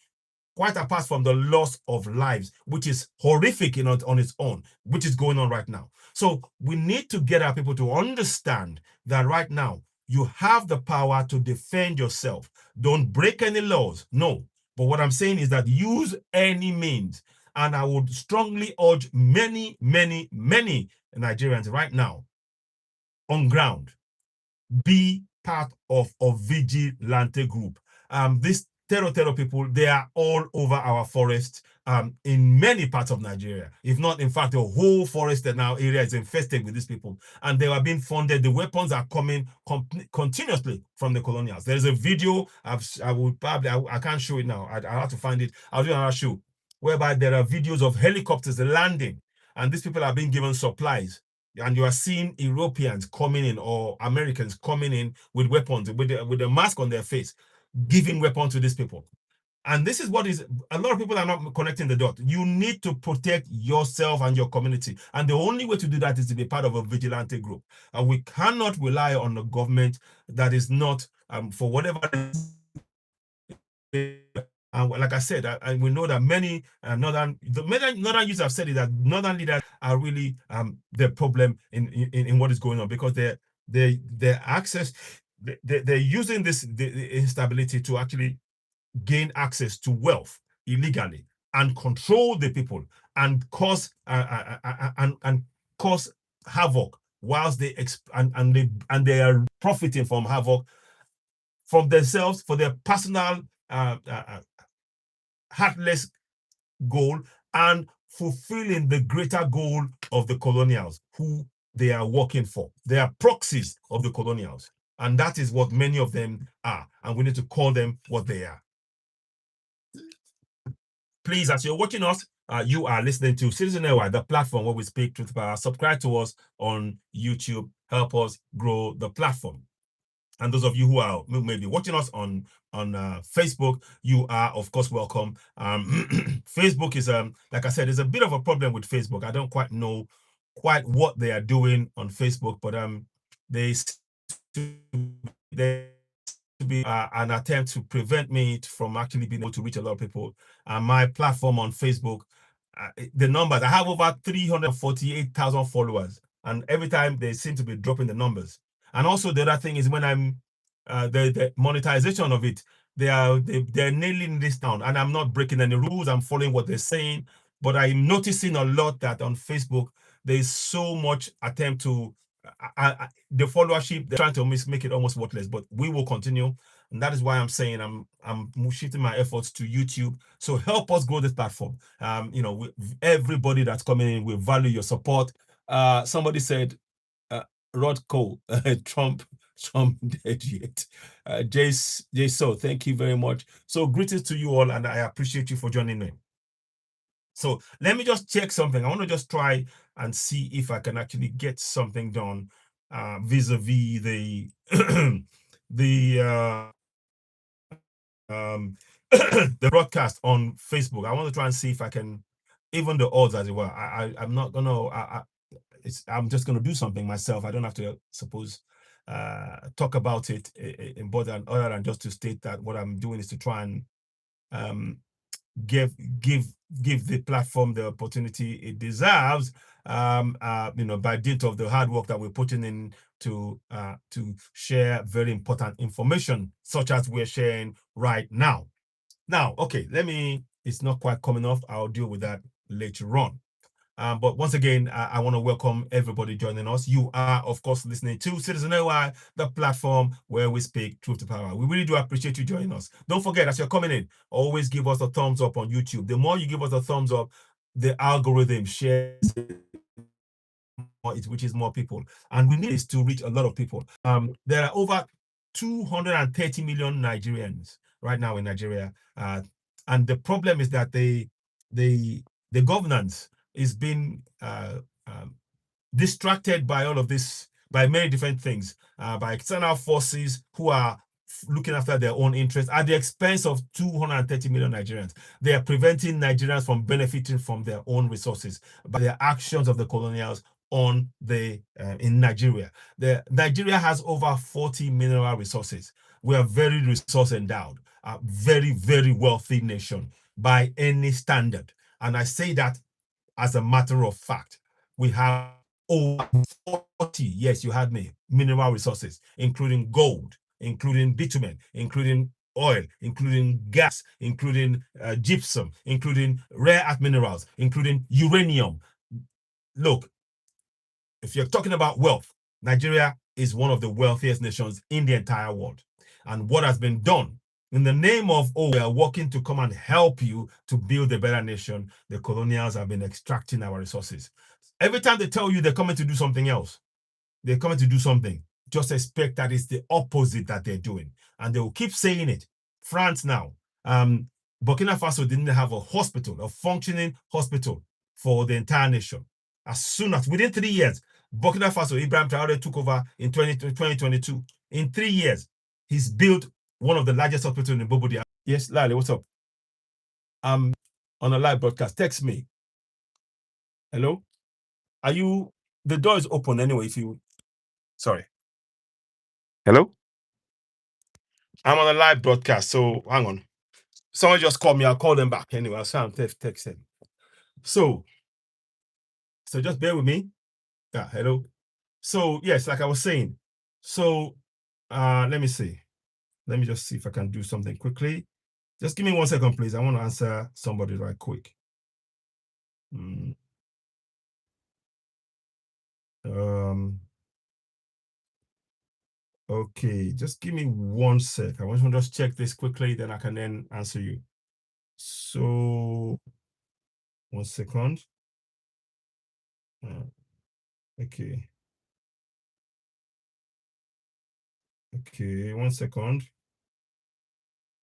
quite apart from the loss of lives, which is horrific on its own, which is going on right now. So we need to get our people to understand that right now you have the power to defend yourself. Don't break any laws, no. But what I'm saying is that use any means. And I would strongly urge many Nigerians right now on ground, be part of a vigilante group. These terror people, they are all over our forests in many parts of Nigeria. If not, in fact, the whole forest in our area is infested with these people, and they are being funded. The weapons are coming continuously from the colonials. There's a video, I can't show it now. I have to find it. I'll do another show, whereby there are videos of helicopters landing, and these people are being given supplies. And you are seeing Europeans coming in or Americans coming in with weapons, with a mask on their face, giving weapons to these people. And this is what is, a lot of people are not connecting the dot. You need to protect yourself and your community. And the only way to do that is to be part of a vigilante group. And we cannot rely on a government that is not, for whatever and like I said, and we know that many northern youths have said it, that northern leaders are really the problem in what is going on, because their access they're using the instability to actually gain access to wealth illegally and control the people and cause and cause havoc whilst they are profiting from havoc from themselves for their personal heartless goal and fulfilling the greater goal of the colonials who they are working for. They are proxies of the colonials. And that is what many of them are. And we need to call them what they are. Please, as you're watching us, you are listening to Citizen Airwide, the platform where we speak truth power. Subscribe to us on YouTube. Help us grow the platform. And those of you who are maybe watching us on Facebook, you are of course welcome. Facebook is like I said, there's a bit of a problem with Facebook. I don't quite know what they are doing on Facebook, but they to be an attempt to prevent me from actually being able to reach a lot of people. My platform on Facebook, the numbers, I have over 348,000 followers, and every time they seem to be dropping the numbers. And also the other thing is when I'm the monetization of it, they're nailing this down, and I'm not breaking any rules. I'm following what they're saying, but I'm noticing a lot that on Facebook there's so much attempt to the followership. They're trying to make it almost worthless, but we will continue, and that is why I'm saying I'm shifting my efforts to YouTube. So help us grow this platform. Everybody that's coming in, we value your support. Somebody said, Rod Cole, Trump dead yet. So thank you very much. So greetings to you all, and I appreciate you for joining me. So let me just check something. I want to just try and see if I can actually get something done vis-a-vis the the the broadcast on Facebook. I want to try and see if I can even the odds, as it were. I'm not gonna I'm just gonna do something myself. I don't have to suppose talk about it in other than just to state that what I'm doing is to try and give the platform the opportunity it deserves, by dint of the hard work that we're putting in to share very important information such as we're sharing right now. Okay, it's not quite coming off. I'll deal with that later on. But once again, I want to welcome everybody joining us. You are, of course, listening to Citizen AI, the platform where we speak truth to power. We really do appreciate you joining us. Don't forget, as you're coming in, always give us a thumbs up on YouTube. The more you give us a thumbs up, the algorithm shares it reaches more people. And we need this to reach a lot of people. There are over 230 million Nigerians right now in Nigeria. And the problem is that the governance is being distracted by all of this, by many different things, by external forces who are looking after their own interests at the expense of 230 million Nigerians. They are preventing Nigerians from benefiting from their own resources by the actions of the colonials in Nigeria. Nigeria has over 40 mineral resources. We are very resource endowed, a very, very wealthy nation by any standard. And I say that as a matter of fact. We have over 40, yes, you had me, mineral resources, including gold, including bitumen, including oil, including gas, including gypsum, including rare earth minerals, including uranium. Look, if you're talking about wealth, Nigeria is one of the wealthiest nations in the entire world. And what has been done in the name of, we are working to come and help you to build a better nation, the colonials have been extracting our resources. Every time they tell you they're coming to do something else, they're coming to do something, just expect that it's the opposite that they're doing. And they will keep saying it. France now, Burkina Faso didn't have a hospital, a functioning hospital for the entire nation. As soon as, within 3 years, Burkina Faso, Ibrahim Traore took over in 2022. In 3 years, he's built one of the largest hospitals in Bobodi. Yes, Lale, what's up? I'm on a live broadcast. Text me. Hello? Are you, the door is open anyway if you, sorry. Hello? I'm on a live broadcast, so hang on. Someone just called me. I'll call them back anyway. I'll send text him. So just bear with me. Yeah, hello. So yes, like I was saying, so let me see. Let me just see if I can do something quickly. Just give me 1 second, please. I want to answer somebody right quick. Mm. Okay, just give me 1 sec. I want to just check this quickly, then I can then answer you. So 1 second. Okay. Okay, 1 second.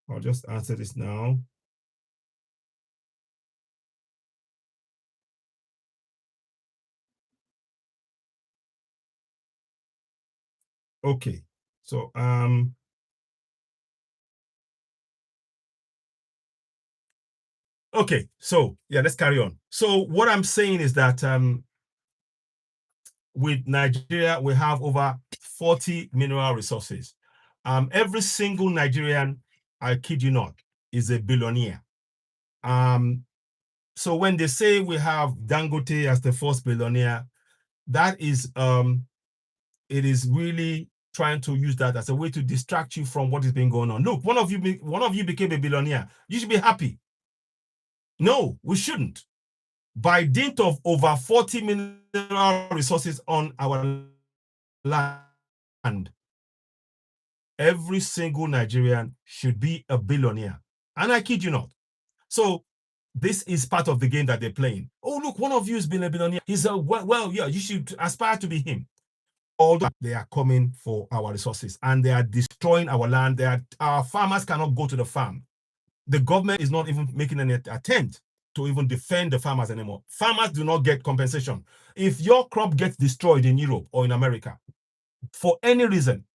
I'll just answer this now. Okay. So okay, so yeah, let's carry on. So what I'm saying is that with Nigeria, we have over 40 mineral resources. Every single Nigerian, I kid you not, is a billionaire. So when they say we have Dangote as the first billionaire, that is it is really trying to use that as a way to distract you from what is being going on. Look, one of you became a billionaire. You should be happy. No, we shouldn't. By dint of over 40 mineral resources on our land, every single Nigerian should be a billionaire. And I kid you not. So this is part of the game that they're playing. Oh, look, one of you has been a billionaire. He's a, well, yeah, you should aspire to be him. Although they are coming for our resources and they are destroying our land. Our farmers cannot go to the farm. The government is not even making any attempt to even defend the farmers anymore. Farmers do not get compensation. If your crop gets destroyed in Europe or in America, for any reason,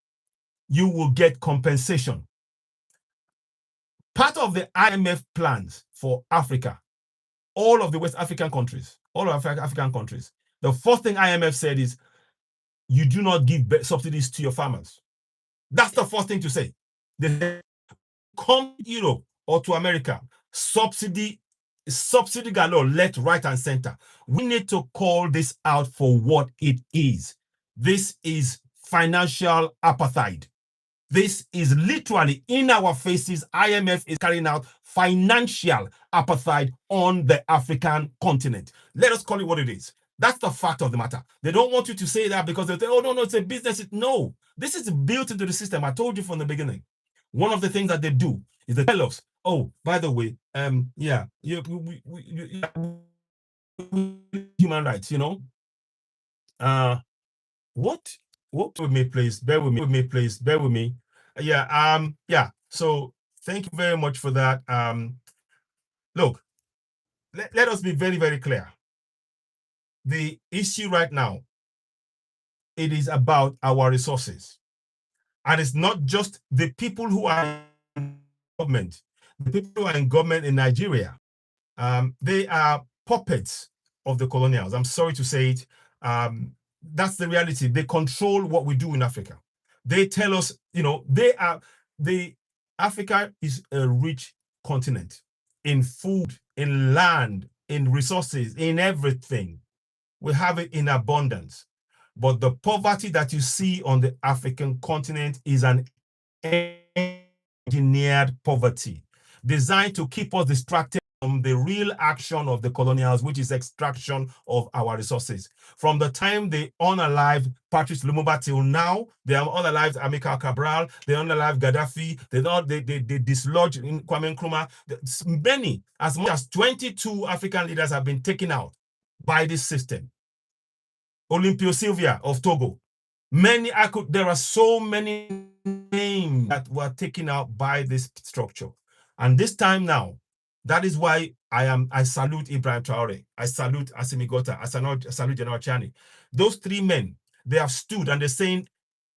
you will get compensation. Part of the IMF plans for Africa, all of the West African countries, the first thing IMF said is, you do not give subsidies to your farmers. That's the first thing to say. They come to Europe or to America, subsidy galore, left, right, and center. We need to call this out for what it is. This is financial apartheid. This is literally in our faces. IMF is carrying out financial apartheid on the African continent. Let us call it what it is. That's the fact of the matter. They don't want you to say that because they say, oh, no, it's a business. No, this is built into the system. I told you from the beginning. One of the things that they do is they tell us, oh, by the way, human rights, what with me, please? Bear with me, please. Bear with me. Yeah. So thank you very much for that. Look, let us be very, very clear. The issue right now, it is about our resources. And it's not just the people who are in government, the people who are in government in Nigeria. They are puppets of the colonials. I'm sorry to say it. That's the reality. They control what we do in Africa. They tell us, Africa is a rich continent in food, in land, in resources, in everything. We have it in abundance. But the poverty that you see on the African continent is an engineered poverty designed to keep us distracted from the real action of the colonials, which is extraction of our resources. From the time they unalived Patrice Lumumba till now, they have unalived Amilcar Cabral, they unalived Gaddafi, they dislodged Kwame Nkrumah. Many, as much as 22 African leaders have been taken out by this system. Olympio Sylvia of Togo. There are so many names that were taken out by this structure. And this time now, that is why I salute Ibrahim Traore. I salute Assimi Gota. I salute General Chani. Those three men, they have stood and they're saying,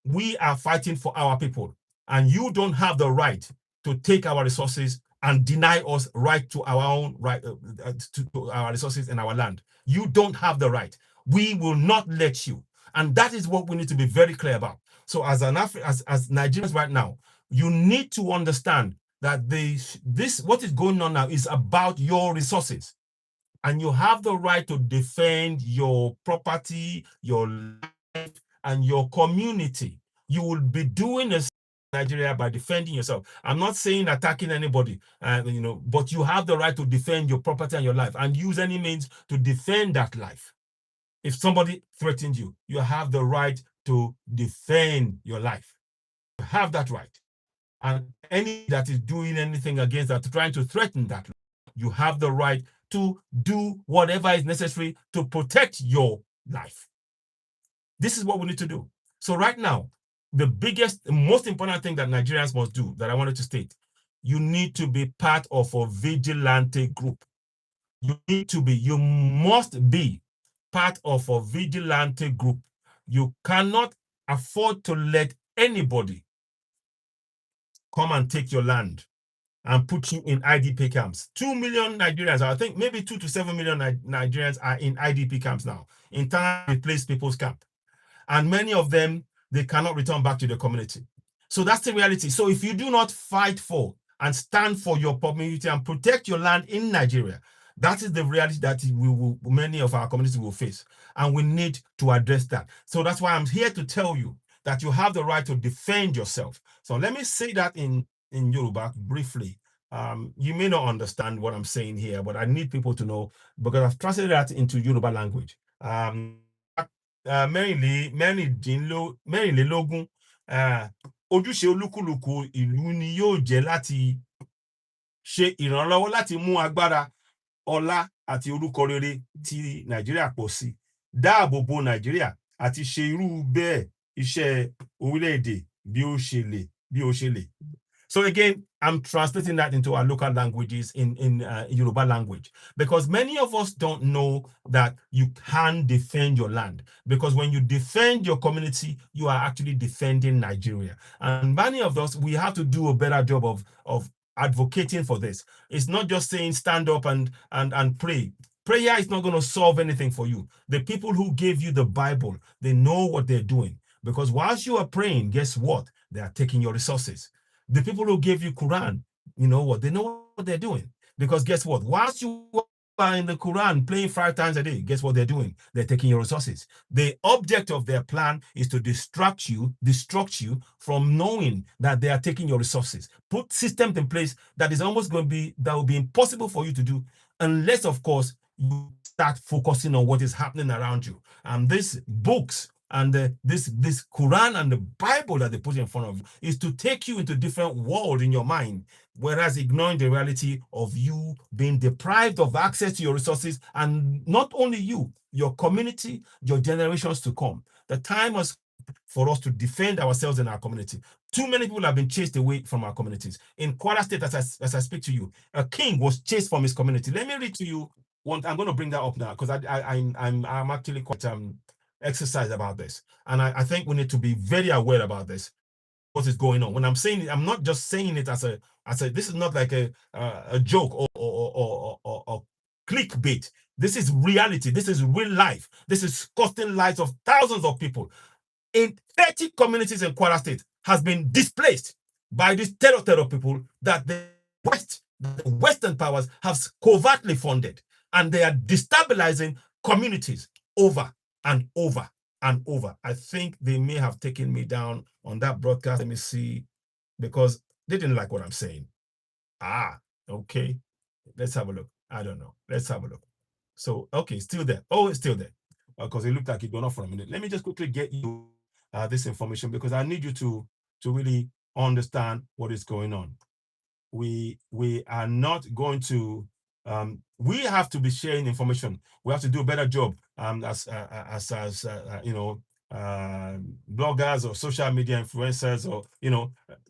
we are fighting for our people. And you don't have the right to take our resources and deny us right to our own right to our resources and our land. You don't have the right. We will not let you. And that is what we need to be very clear about. So as Nigerians right now, you need to understand that what is going on now is about your resources. And you have the right to defend your property, your life, and your community. You will be doing a Nigeria by defending yourself. I'm not saying attacking anybody, but you have the right to defend your property and your life and use any means to defend that life. If somebody threatens you, you have the right to defend your life. You have that right. And any that is doing anything against that, trying to threaten that, you have the right to do whatever is necessary to protect your life. This is what we need to do. So right now, the biggest, most important thing that Nigerians must do that I wanted to state, you need to be part of a vigilante group. You must be part of a vigilante group. You cannot afford to let anybody come and take your land and put you in IDP camps. 2 million Nigerians, I think maybe 2 to 7 million Nigerians are in IDP camps now, internally displaced people's camp. And many of them, they cannot return back to the community. So that's the reality. So if you do not fight for and stand for your community and protect your land in Nigeria, that is the reality that many of our communities will face. And we need to address that. So that's why I'm here to tell you that you have the right to defend yourself. So let me say that in Yoruba briefly. You may not understand what I'm saying here, but I need people to know because I've translated that into Yoruba language. Mẹ́rìnlélógún ojúṣe olúkúlùkù ìlú ni yóò jẹ́ láti ṣe ìrànlọ́wọ́ láti mú agbára ọlá àti orúkọ rere ti Nàìjíríà pọ̀ sí, dáàbò bo Nàìjíríà àti ṣe irú bẹ́ẹ̀ iṣẹ́ orílẹ̀-èdè bí ó ṣe lè. So again, I'm translating that into our local languages in Yoruba language, because many of us don't know that you can defend your land. Because when you defend your community, you are actually defending Nigeria. And many of us, we have to do a better job of advocating for this. It's not just saying stand up and pray. Prayer is not going to solve anything for you. The people who gave you the Bible, they know what they're doing. Because whilst you are praying, guess what? They are taking your resources. The people who gave you Quran, you know what? They know what they're doing. Because guess what? Whilst you are in the Quran playing 5 times a day, guess what they're doing? They're taking your resources. The object of their plan is to destruct you from knowing that they are taking your resources. Put systems in place that is almost going to be, that will be impossible for you to do, unless, of course, you start focusing on what is happening around you. And these books and this Quran and the Bible that they put in front of you is to take you into a different world in your mind, whereas ignoring the reality of you being deprived of access to your resources, and not only you, your community, your generations to come. The time has for us to defend ourselves in our community. Too many people have been chased away from our communities. In Kwara State, as I speak to you, a king was chased from his community. Let me read to you one. I'm going to bring that up now because I'm actually quite exercise about this, and I think we need to be very aware about this. What is going on? When I'm saying it, I'm not just saying it as a this is not like a joke or clickbait. This is reality. This is real life. This is costing lives of thousands of people. In 30 communities in Kwara State has been displaced by these terror people that the Western powers have covertly funded, and they are destabilizing communities over and over and over. I think they may have taken me down on that broadcast. Let me see, because they didn't like what I'm saying. Okay. Let's have a look. I don't know. Let's have a look. So, okay, still there. Oh, it's still there. Because it looked like it gone off for a minute. Let me just quickly get you this information, because I need you to really understand what is going on. We are not going to we have to be sharing information. We have to do a better job as bloggers or social media influencers, or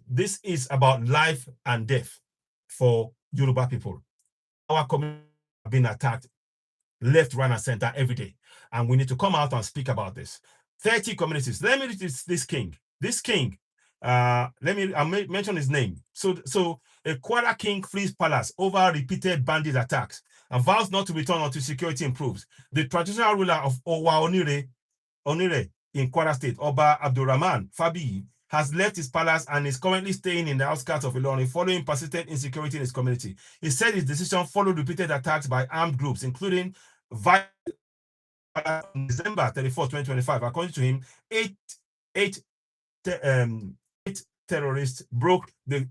this is about life and death for Yoruba people. Our community have been attacked left, right, and center every day, and we need to come out and speak about this. 30 communities. Let me read this king. I'll mention his name. So a Kwara king flees palace over repeated bandit attacks and vows not to return until security improves. The traditional ruler of Owa Onire in Kwara State, Oba Abdurrahman Fabi, has left his palace and is currently staying in the outskirts of Ilorin following persistent insecurity in his community. He said his decision followed repeated attacks by armed groups, including violence on December 31st, 2025. According to him, eight terrorists broke the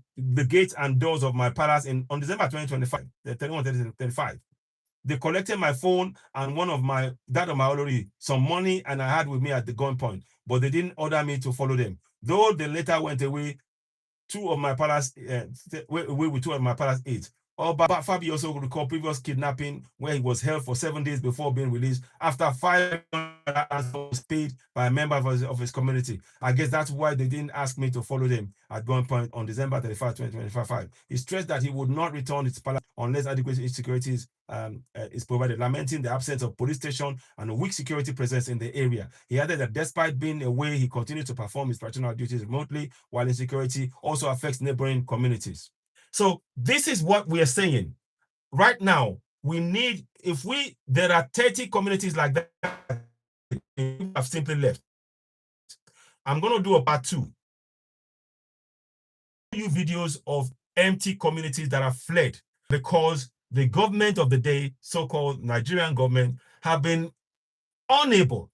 gates and doors of my palace on December 2025, the 31-35. They collected my phone and that of my olori, some money, and I had with me at the gunpoint, but they didn't order me to follow them. Though they later went away, two of my palace with two of my palace aides. Fabi also recalled previous kidnapping where he was held for 7 days before being released after 500 was paid by a member of his community. I guess that's why they didn't ask me to follow them at gunpoint on December 31, 2025. He stressed that he would not return his palace unless adequate security is provided, lamenting the absence of police station and a weak security presence in the area. He added that despite being away, he continued to perform his patrol duties remotely, while insecurity also affects neighboring communities. So this is what we are saying. Right now, we need, there are 30 communities like that have simply left. I'm going to do a part 2. Videos of empty communities that have fled because the government of the day, so-called Nigerian government, have been unable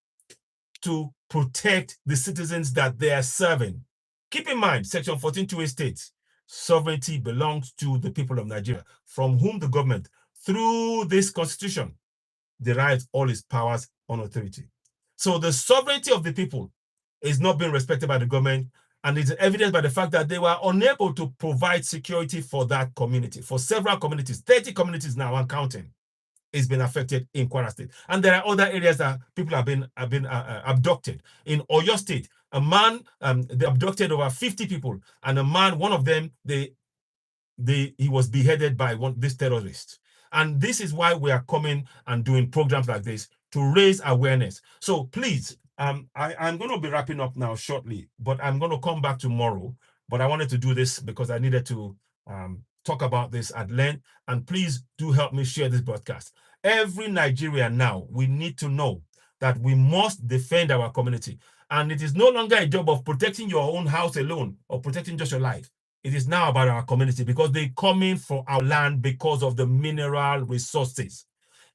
to protect the citizens that they are serving. Keep in mind, Section 14.2a states, sovereignty belongs to the people of Nigeria, from whom the government, through this constitution, derives all its powers and authority. So the sovereignty of the people is not being respected by the government, and it's evidenced by the fact that they were unable to provide security for that community, for several communities, 30 communities now and counting. Is been affected in Kwara State. And there are other areas that people have been abducted. In Oyo State, a man, they abducted over 50 people, and a man, one of them, he was beheaded by this terrorist. And this is why we are coming and doing programs like this to raise awareness. So please, I'm going to be wrapping up now shortly, but I'm going to come back tomorrow. But I wanted to do this because I needed to talk about this at length. And please do help me share this broadcast. Every Nigerian now, we need to know that we must defend our community. And it is no longer a job of protecting your own house alone or protecting just your life. It is now about our community because they're coming for our land because of the mineral resources.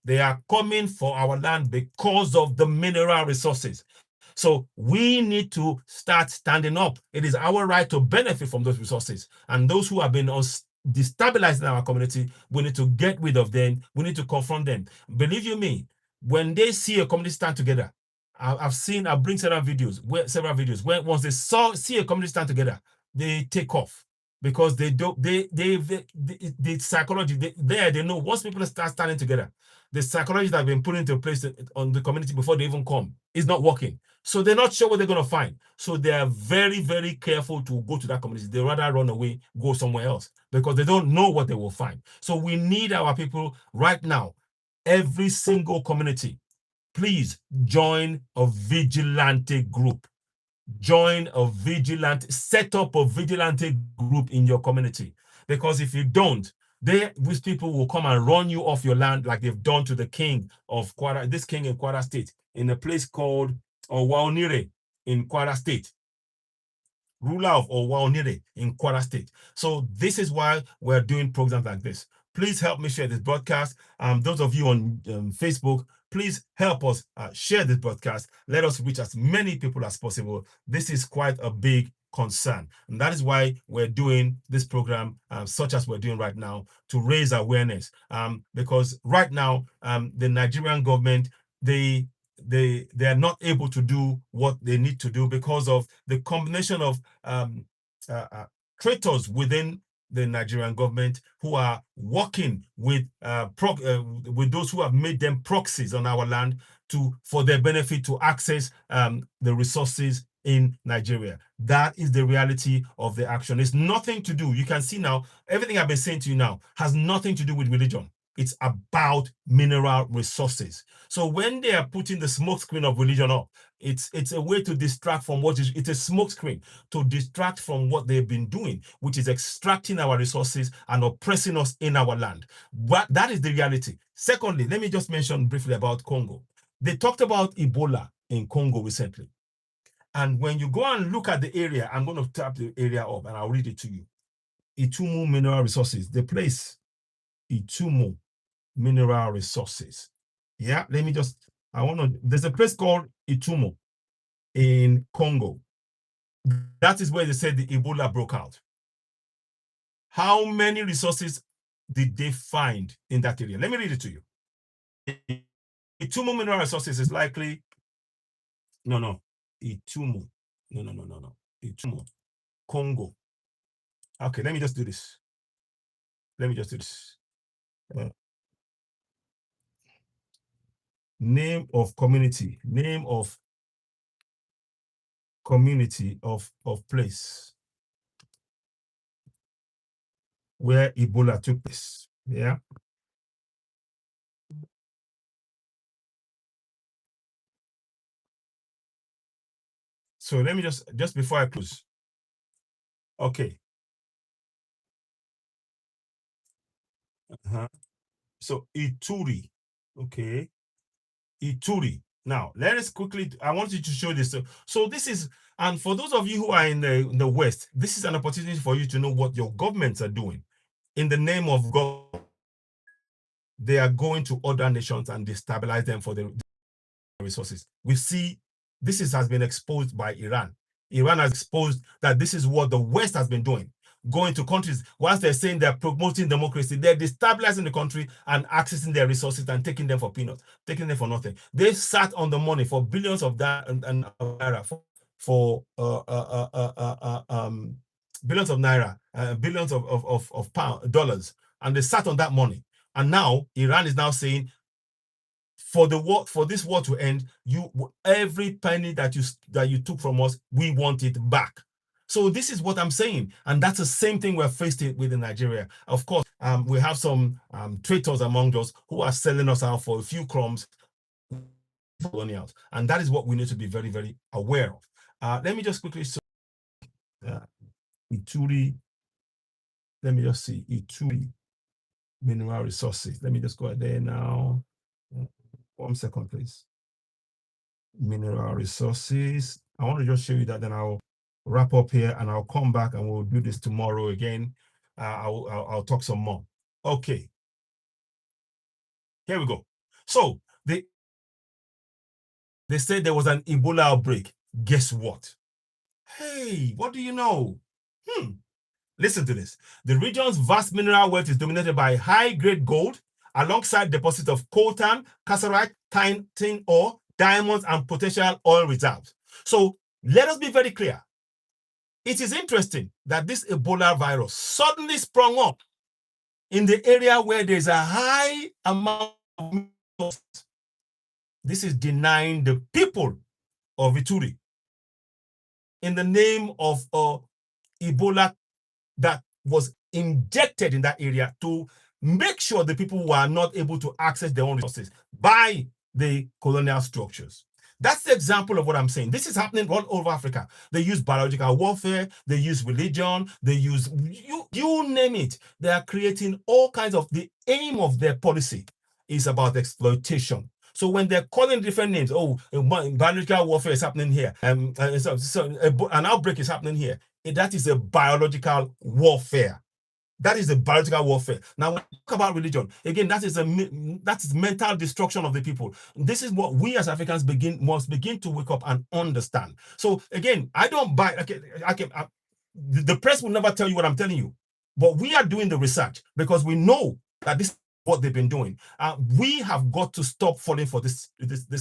They are coming for our land because of the mineral resources. So we need to start standing up. It is our right to benefit from those resources. And those who have been destabilizing our community, we need to get rid of them. We need to confront them. Believe you me, when they see a community stand together, I've bring several videos where once they see a community stand together, they take off because the psychology, they know once people start standing together, the psychology that have been put into place on the community before they even come is not working. So they're not sure what they're going to find. So they are very, very careful to go to that community. They rather run away, go somewhere else because they don't know what they will find. So we need our people right now, every single community, please join a vigilante group. Join a vigilante, set up a vigilante group in your community. Because if you don't, these people will come and run you off your land like they've done to the king of Kwara, this king in Kwara State, in a place called Owaonire in Kwara State. Ruler of Owaonire in Kwara State. So this is why we're doing programs like this. Please help me share this broadcast. Those of you on Facebook, please help us share this broadcast. Let us reach as many people as possible. This is quite a big concern. And that is why we're doing this program, such as we're doing right now, to raise awareness. Because right now, the Nigerian government, they are not able to do what they need to do because of the combination of traitors within the Nigerian government who are working with those who have made them proxies on our land for their benefit to access the resources in Nigeria. That is the reality of the action. It's nothing to do. You can see now, everything I've been saying to you now has nothing to do with religion. It's about mineral resources. So when they are putting the smoke screen of religion up, it's a way to distract from it's a smoke screen to distract from what they've been doing, which is extracting our resources and oppressing us in our land. But that is the reality. Secondly, let me just mention briefly about Congo. They talked about Ebola in Congo recently. And when you go and look at the area, I'm going to tap the area up and I'll read it to you. Itumu Mineral Resources, the place, Itumu Mineral Resources. Yeah, there's a place called Itumu in Congo. That is where they said the Ebola broke out. How many resources did they find in that area? Let me read it to you. Itumo mineral resources is likely, no, Itumo, no, Itumo, Congo. Okay, let me just do this. Uh, name of community of place where Ebola took place. Yeah. So let me just before I close. Okay. So Ituri. Okay. Ituri. Now, let us quickly, I want you to show this. So this is, and for those of you who are in the West, this is an opportunity for you to know what your governments are doing. In the name of God, they are going to other nations and destabilize them for the resources. We see has been exposed by Iran. Iran has exposed that this is what the West has been doing. Going to countries, once they're saying they're promoting democracy, they're destabilizing the country and accessing their resources and taking them for peanuts, taking them for nothing. They sat on the money for billions of that and naira for billions of naira, billions of dollars, and they sat on that money. And now Iran is now saying, for the war, for this war to end, every penny that you took from us, we want it back. So this is what I'm saying, and that's the same thing we're faced with in Nigeria. Of course, we have some traitors among us who are selling us out for a few crumbs, colonials, and that is what we need to be very, very aware of. Let me just quickly show Ituri. Let me just see Ituri mineral resources. Let me just go there now. 1 second, please. Mineral resources. I want to just show you that, then I'll wrap up here and I'll come back and we'll do this tomorrow again. I'll talk some more. Okay. Here we go. So they said there was an Ebola outbreak. Guess what? Hey, what do you know? Listen to this. The region's vast mineral wealth is dominated by high-grade gold, alongside deposits of coltan, cassiterite, tin ore, diamonds, and potential oil reserves. So let us be very clear. It is interesting that this Ebola virus suddenly sprung up in the area where there's a high amount of. This is denying the people of Ituri in the name of Ebola that was injected in that area to make sure the people were not able to access their own resources by the colonial structures. That's the example of what I'm saying. This is happening all over Africa. They use biological warfare, they use religion, they use, you name it. They are creating all kinds of, the aim of their policy is about exploitation. So when they're calling different names, biological warfare is happening here, an outbreak is happening here, that is a biological warfare. That is a biological warfare. Now, when we talk about religion, again, that is mental destruction of the people. This is what we as Africans must begin to wake up and understand. So again, I don't buy. The press will never tell you what I'm telling you, but we are doing the research because we know that this is what they've been doing. We have got to stop falling for this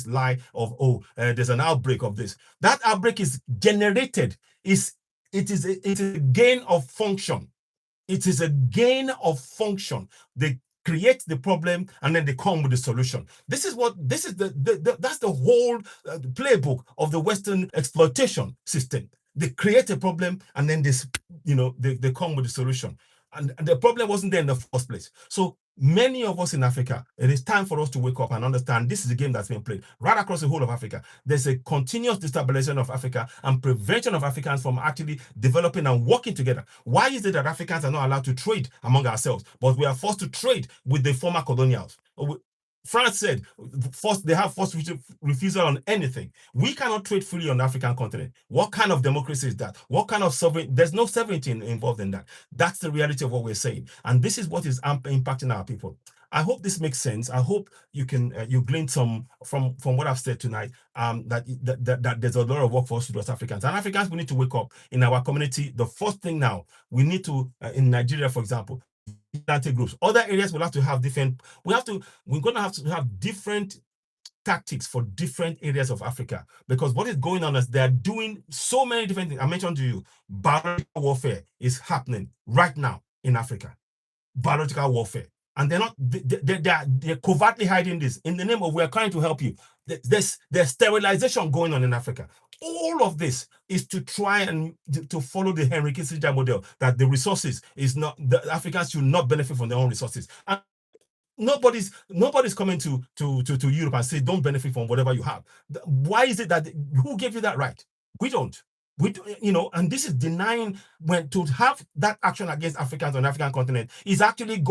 lie of there's an outbreak of this. That outbreak is generated. It is a gain of function. It is a gain of function. They create the problem and then they come with the solution. That's the whole playbook of the Western exploitation system. They create a problem and then they come with the solution. And the problem wasn't there in the first place. So many of us in Africa, it is time for us to wake up and understand this is a game that's being played right across the whole of Africa. There's a continuous destabilization of Africa and prevention of Africans from actually developing and working together. Why is it that Africans are not allowed to trade among ourselves, but we are forced to trade with the former colonials? France said they have forced refusal on anything. We cannot trade freely on the African continent. What kind of democracy is that? What kind of sovereignty? There's no sovereignty involved in that. That's the reality of what we're saying. And this is what is impacting our people. I hope this makes sense. I hope you can you glean some from what I've said tonight. That there's a lot of work for us to do as Africans. And Africans, we need to wake up in our community. The first thing now, we need to in Nigeria, for example, vigilante groups. Other areas will have to have different. We're gonna have to have different tactics for different areas of Africa, because what is going on is they're doing so many different things. I mentioned to you, biological warfare is happening right now in Africa. Biological warfare. And they're covertly hiding this in the name of we're trying to help you. There's sterilization going on in Africa. All of this is to try and to follow the Henry Kissinger model, that the resources is not, the Africans should not benefit from their own resources. And nobody's coming to Europe and say don't benefit from whatever you have. Why is it that who gave you that right? We don't. And this is denying, when to have that action against Africans on the African continent is actually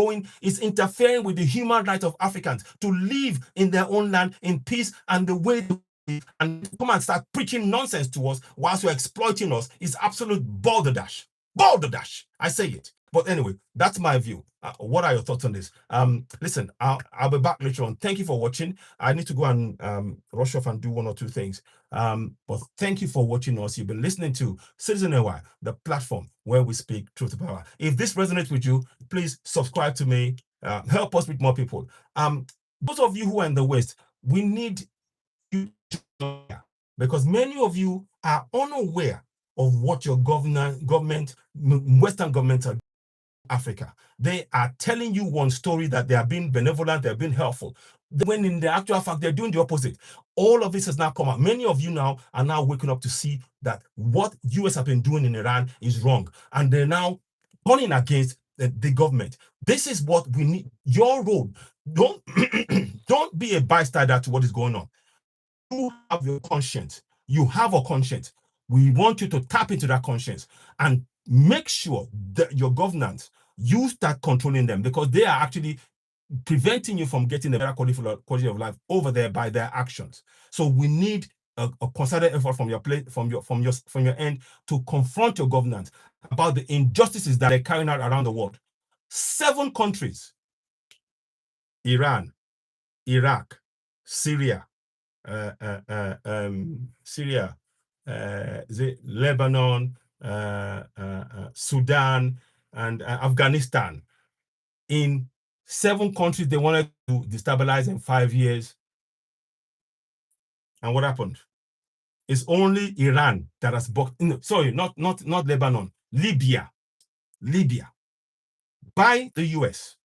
is interfering with the human rights of Africans to live in their own land in peace and the way they live, and come and start preaching nonsense to us whilst you're exploiting us is absolute balderdash. Balderdash. I say it. But anyway, that's my view. What are your thoughts on this? Listen, I'll be back later on. Thank you for watching. I need to go and rush off and do one or two things. But thank you for watching us. You've been listening to Citizen NY, the platform where we speak truth to power. If this resonates with you, please subscribe to me. Help us with more people. Those of you who are in the West, we need you to know, because many of you are unaware of what your Western governments are doing in Africa. They are telling you one story, that they are being benevolent, they're being helpful, when in the actual fact they're doing the opposite. All of this has now come out. Many of you now are now waking up to see that what US have been doing in Iran is wrong, and they're now turning against the government. This is what we need. Your role, don't don't be a bystander to what is going on. You have your conscience. You have a conscience. We want you to tap into that conscience and make sure that your governance, you start controlling them, because they are actually preventing you from getting a better quality of life over there by their actions. So we need a concerted effort from your end to confront your governance about the injustices that they're carrying out around the world. 7 countries: Iran, Iraq, Syria, Lebanon, Sudan, and Afghanistan. In 7 countries, they wanted to destabilize in 5 years. And what happened? It's only Iran that has blocked. No, sorry, not Lebanon. Libya, by the US.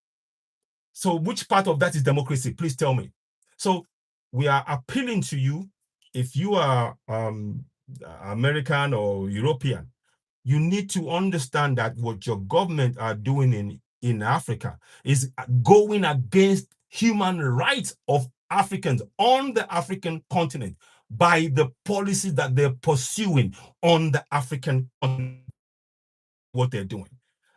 So which part of that is democracy? Please tell me. So we are appealing to you. If you are American or European, you need to understand that what your government are doing in Africa is going against human rights of Africans on the African continent by the policies that they're pursuing on the African continent, what they're doing.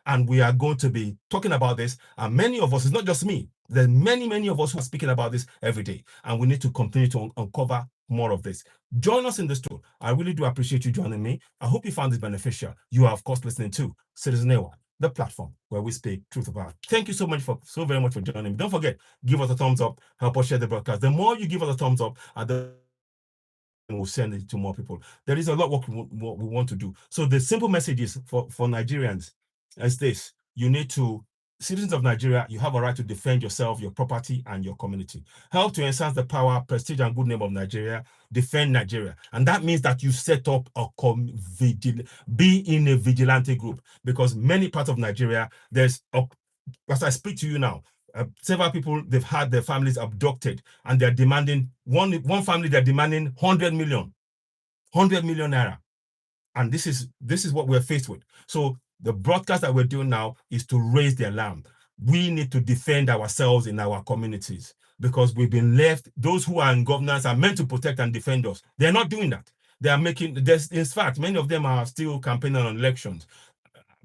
And we are going to be talking about this. And many of us, it's not just me, there's many of us who are speaking about this every day. And we need to continue to uncover more of this. Join us in this tour. I really do appreciate you joining me. I hope you found this beneficial. You are, of course, listening to Citizen NY, the platform where we speak truth about. Thank you so very much for joining me. Don't forget, give us a thumbs up, help us share the broadcast. The more you give us a thumbs up, we'll send it to more people. There is a lot of what we want to do. So the simple message is for Nigerians is this: citizens of Nigeria, you have a right to defend yourself, your property, and your community. Help to enhance the power, prestige, and good name of Nigeria. Defend Nigeria. And that means that you set up be in a vigilante group, because many parts of Nigeria, as I speak to you now, several people, they've had their families abducted, and they're demanding, one family, they're demanding 100 million naira. And this is what we're faced with. So the broadcast that we're doing now is to raise the alarm. We need to defend ourselves in our communities, because we've been left. Those who are in governance are meant to protect and defend us. They're not doing that. They are in fact, many of them are still campaigning on elections.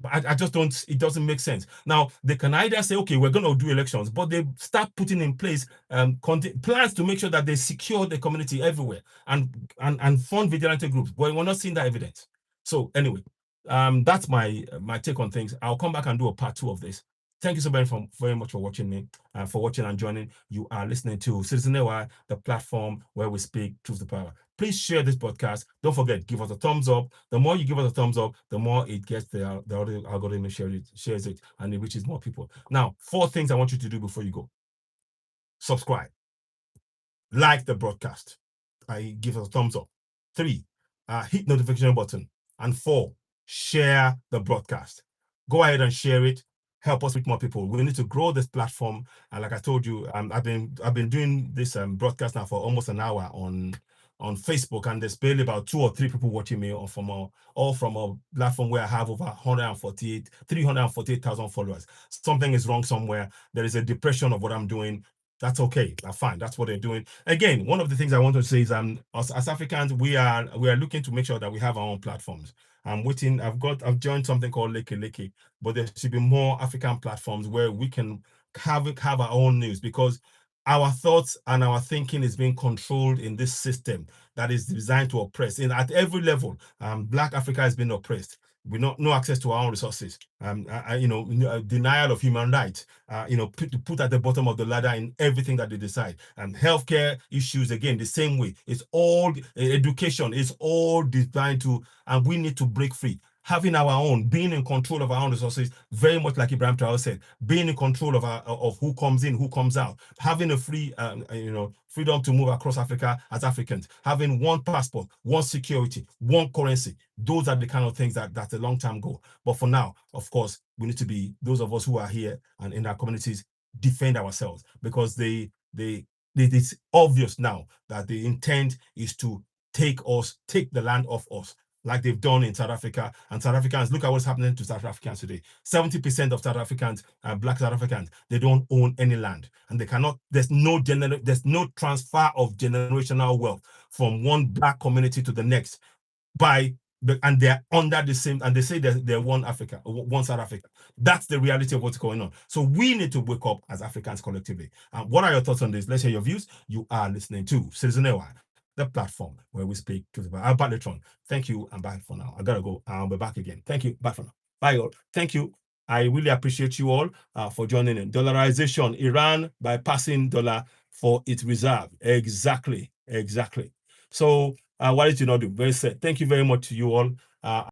I just don't, it doesn't make sense. Now, they can either say, okay, we're going to do elections, but they start putting in place plans to make sure that they secure the community everywhere and fund vigilante groups. But we're not seeing that evidence. So anyway, that's my take on things. I'll come back and do a part 2 of this. Thank you so very much for watching me, for watching and joining. You are listening to Citizen AY, the platform where we speak truth to power. Please share this podcast. Don't forget, give us a thumbs up. The more you give us a thumbs up, the more it gets the algorithm shares it, and it reaches more people. Now, 4 things I want you to do before you go. Subscribe. Like the broadcast. I give us a thumbs up. 3, hit notification button. And 4, share the broadcast. Go ahead and share it. Help us with more people. We need to grow this platform. And like I told you, I've been doing this broadcast now for almost an hour on Facebook, and there's barely about 2 or 3 people watching me from a platform where I have over 348,000 followers. Something is wrong somewhere. There is a depression of what I'm doing. That's okay. That's fine. That's what they're doing. Again, one of the things I want to say is, us as Africans, we are looking to make sure that we have our own platforms. I'm waiting. I've joined something called Leke, but there should be more African platforms where we can have our own news, because our thoughts and our thinking is being controlled in this system that is designed to oppress. And at every level, Black Africa has been oppressed. We no access to our own resources. Denial of human rights. Put at the bottom of the ladder in everything that they decide. Healthcare issues, again, the same way. It's all education. It's all designed to, and we need to break free. Having our own, being in control of our own resources, very much like Ibrahim Traore said, being in control of who comes in, who comes out, having a freedom to move across Africa as Africans, having one passport, one security, one currency. Those are the kind of things that's a long-term goal. But for now, of course, we need to be, those of us who are here and in our communities, defend ourselves, because it's obvious now that the intent is to take the land off us, like they've done in South Africa. And South Africans, look at what's happening to South Africans today. 70% of South Africans, Black South Africans, they don't own any land, and they cannot. There's no transfer of generational wealth from one Black community to the next and they're under the same, and they say they're one South Africa. That's the reality of what's going on. So we need to wake up as Africans collectively. What are your thoughts on this? Let's hear your views. You are listening to Citizen AY, the platform where we speak to the power. I'll back later on. Thank you. I'm back for now. I gotta go. I'll be back again. Thank you. Bye for now. Bye all. Thank you. I really appreciate you all for joining in. Dollarization, Iran bypassing dollar for its reserve. Exactly. So why did you not do? Very sad. Thank you very much to you all.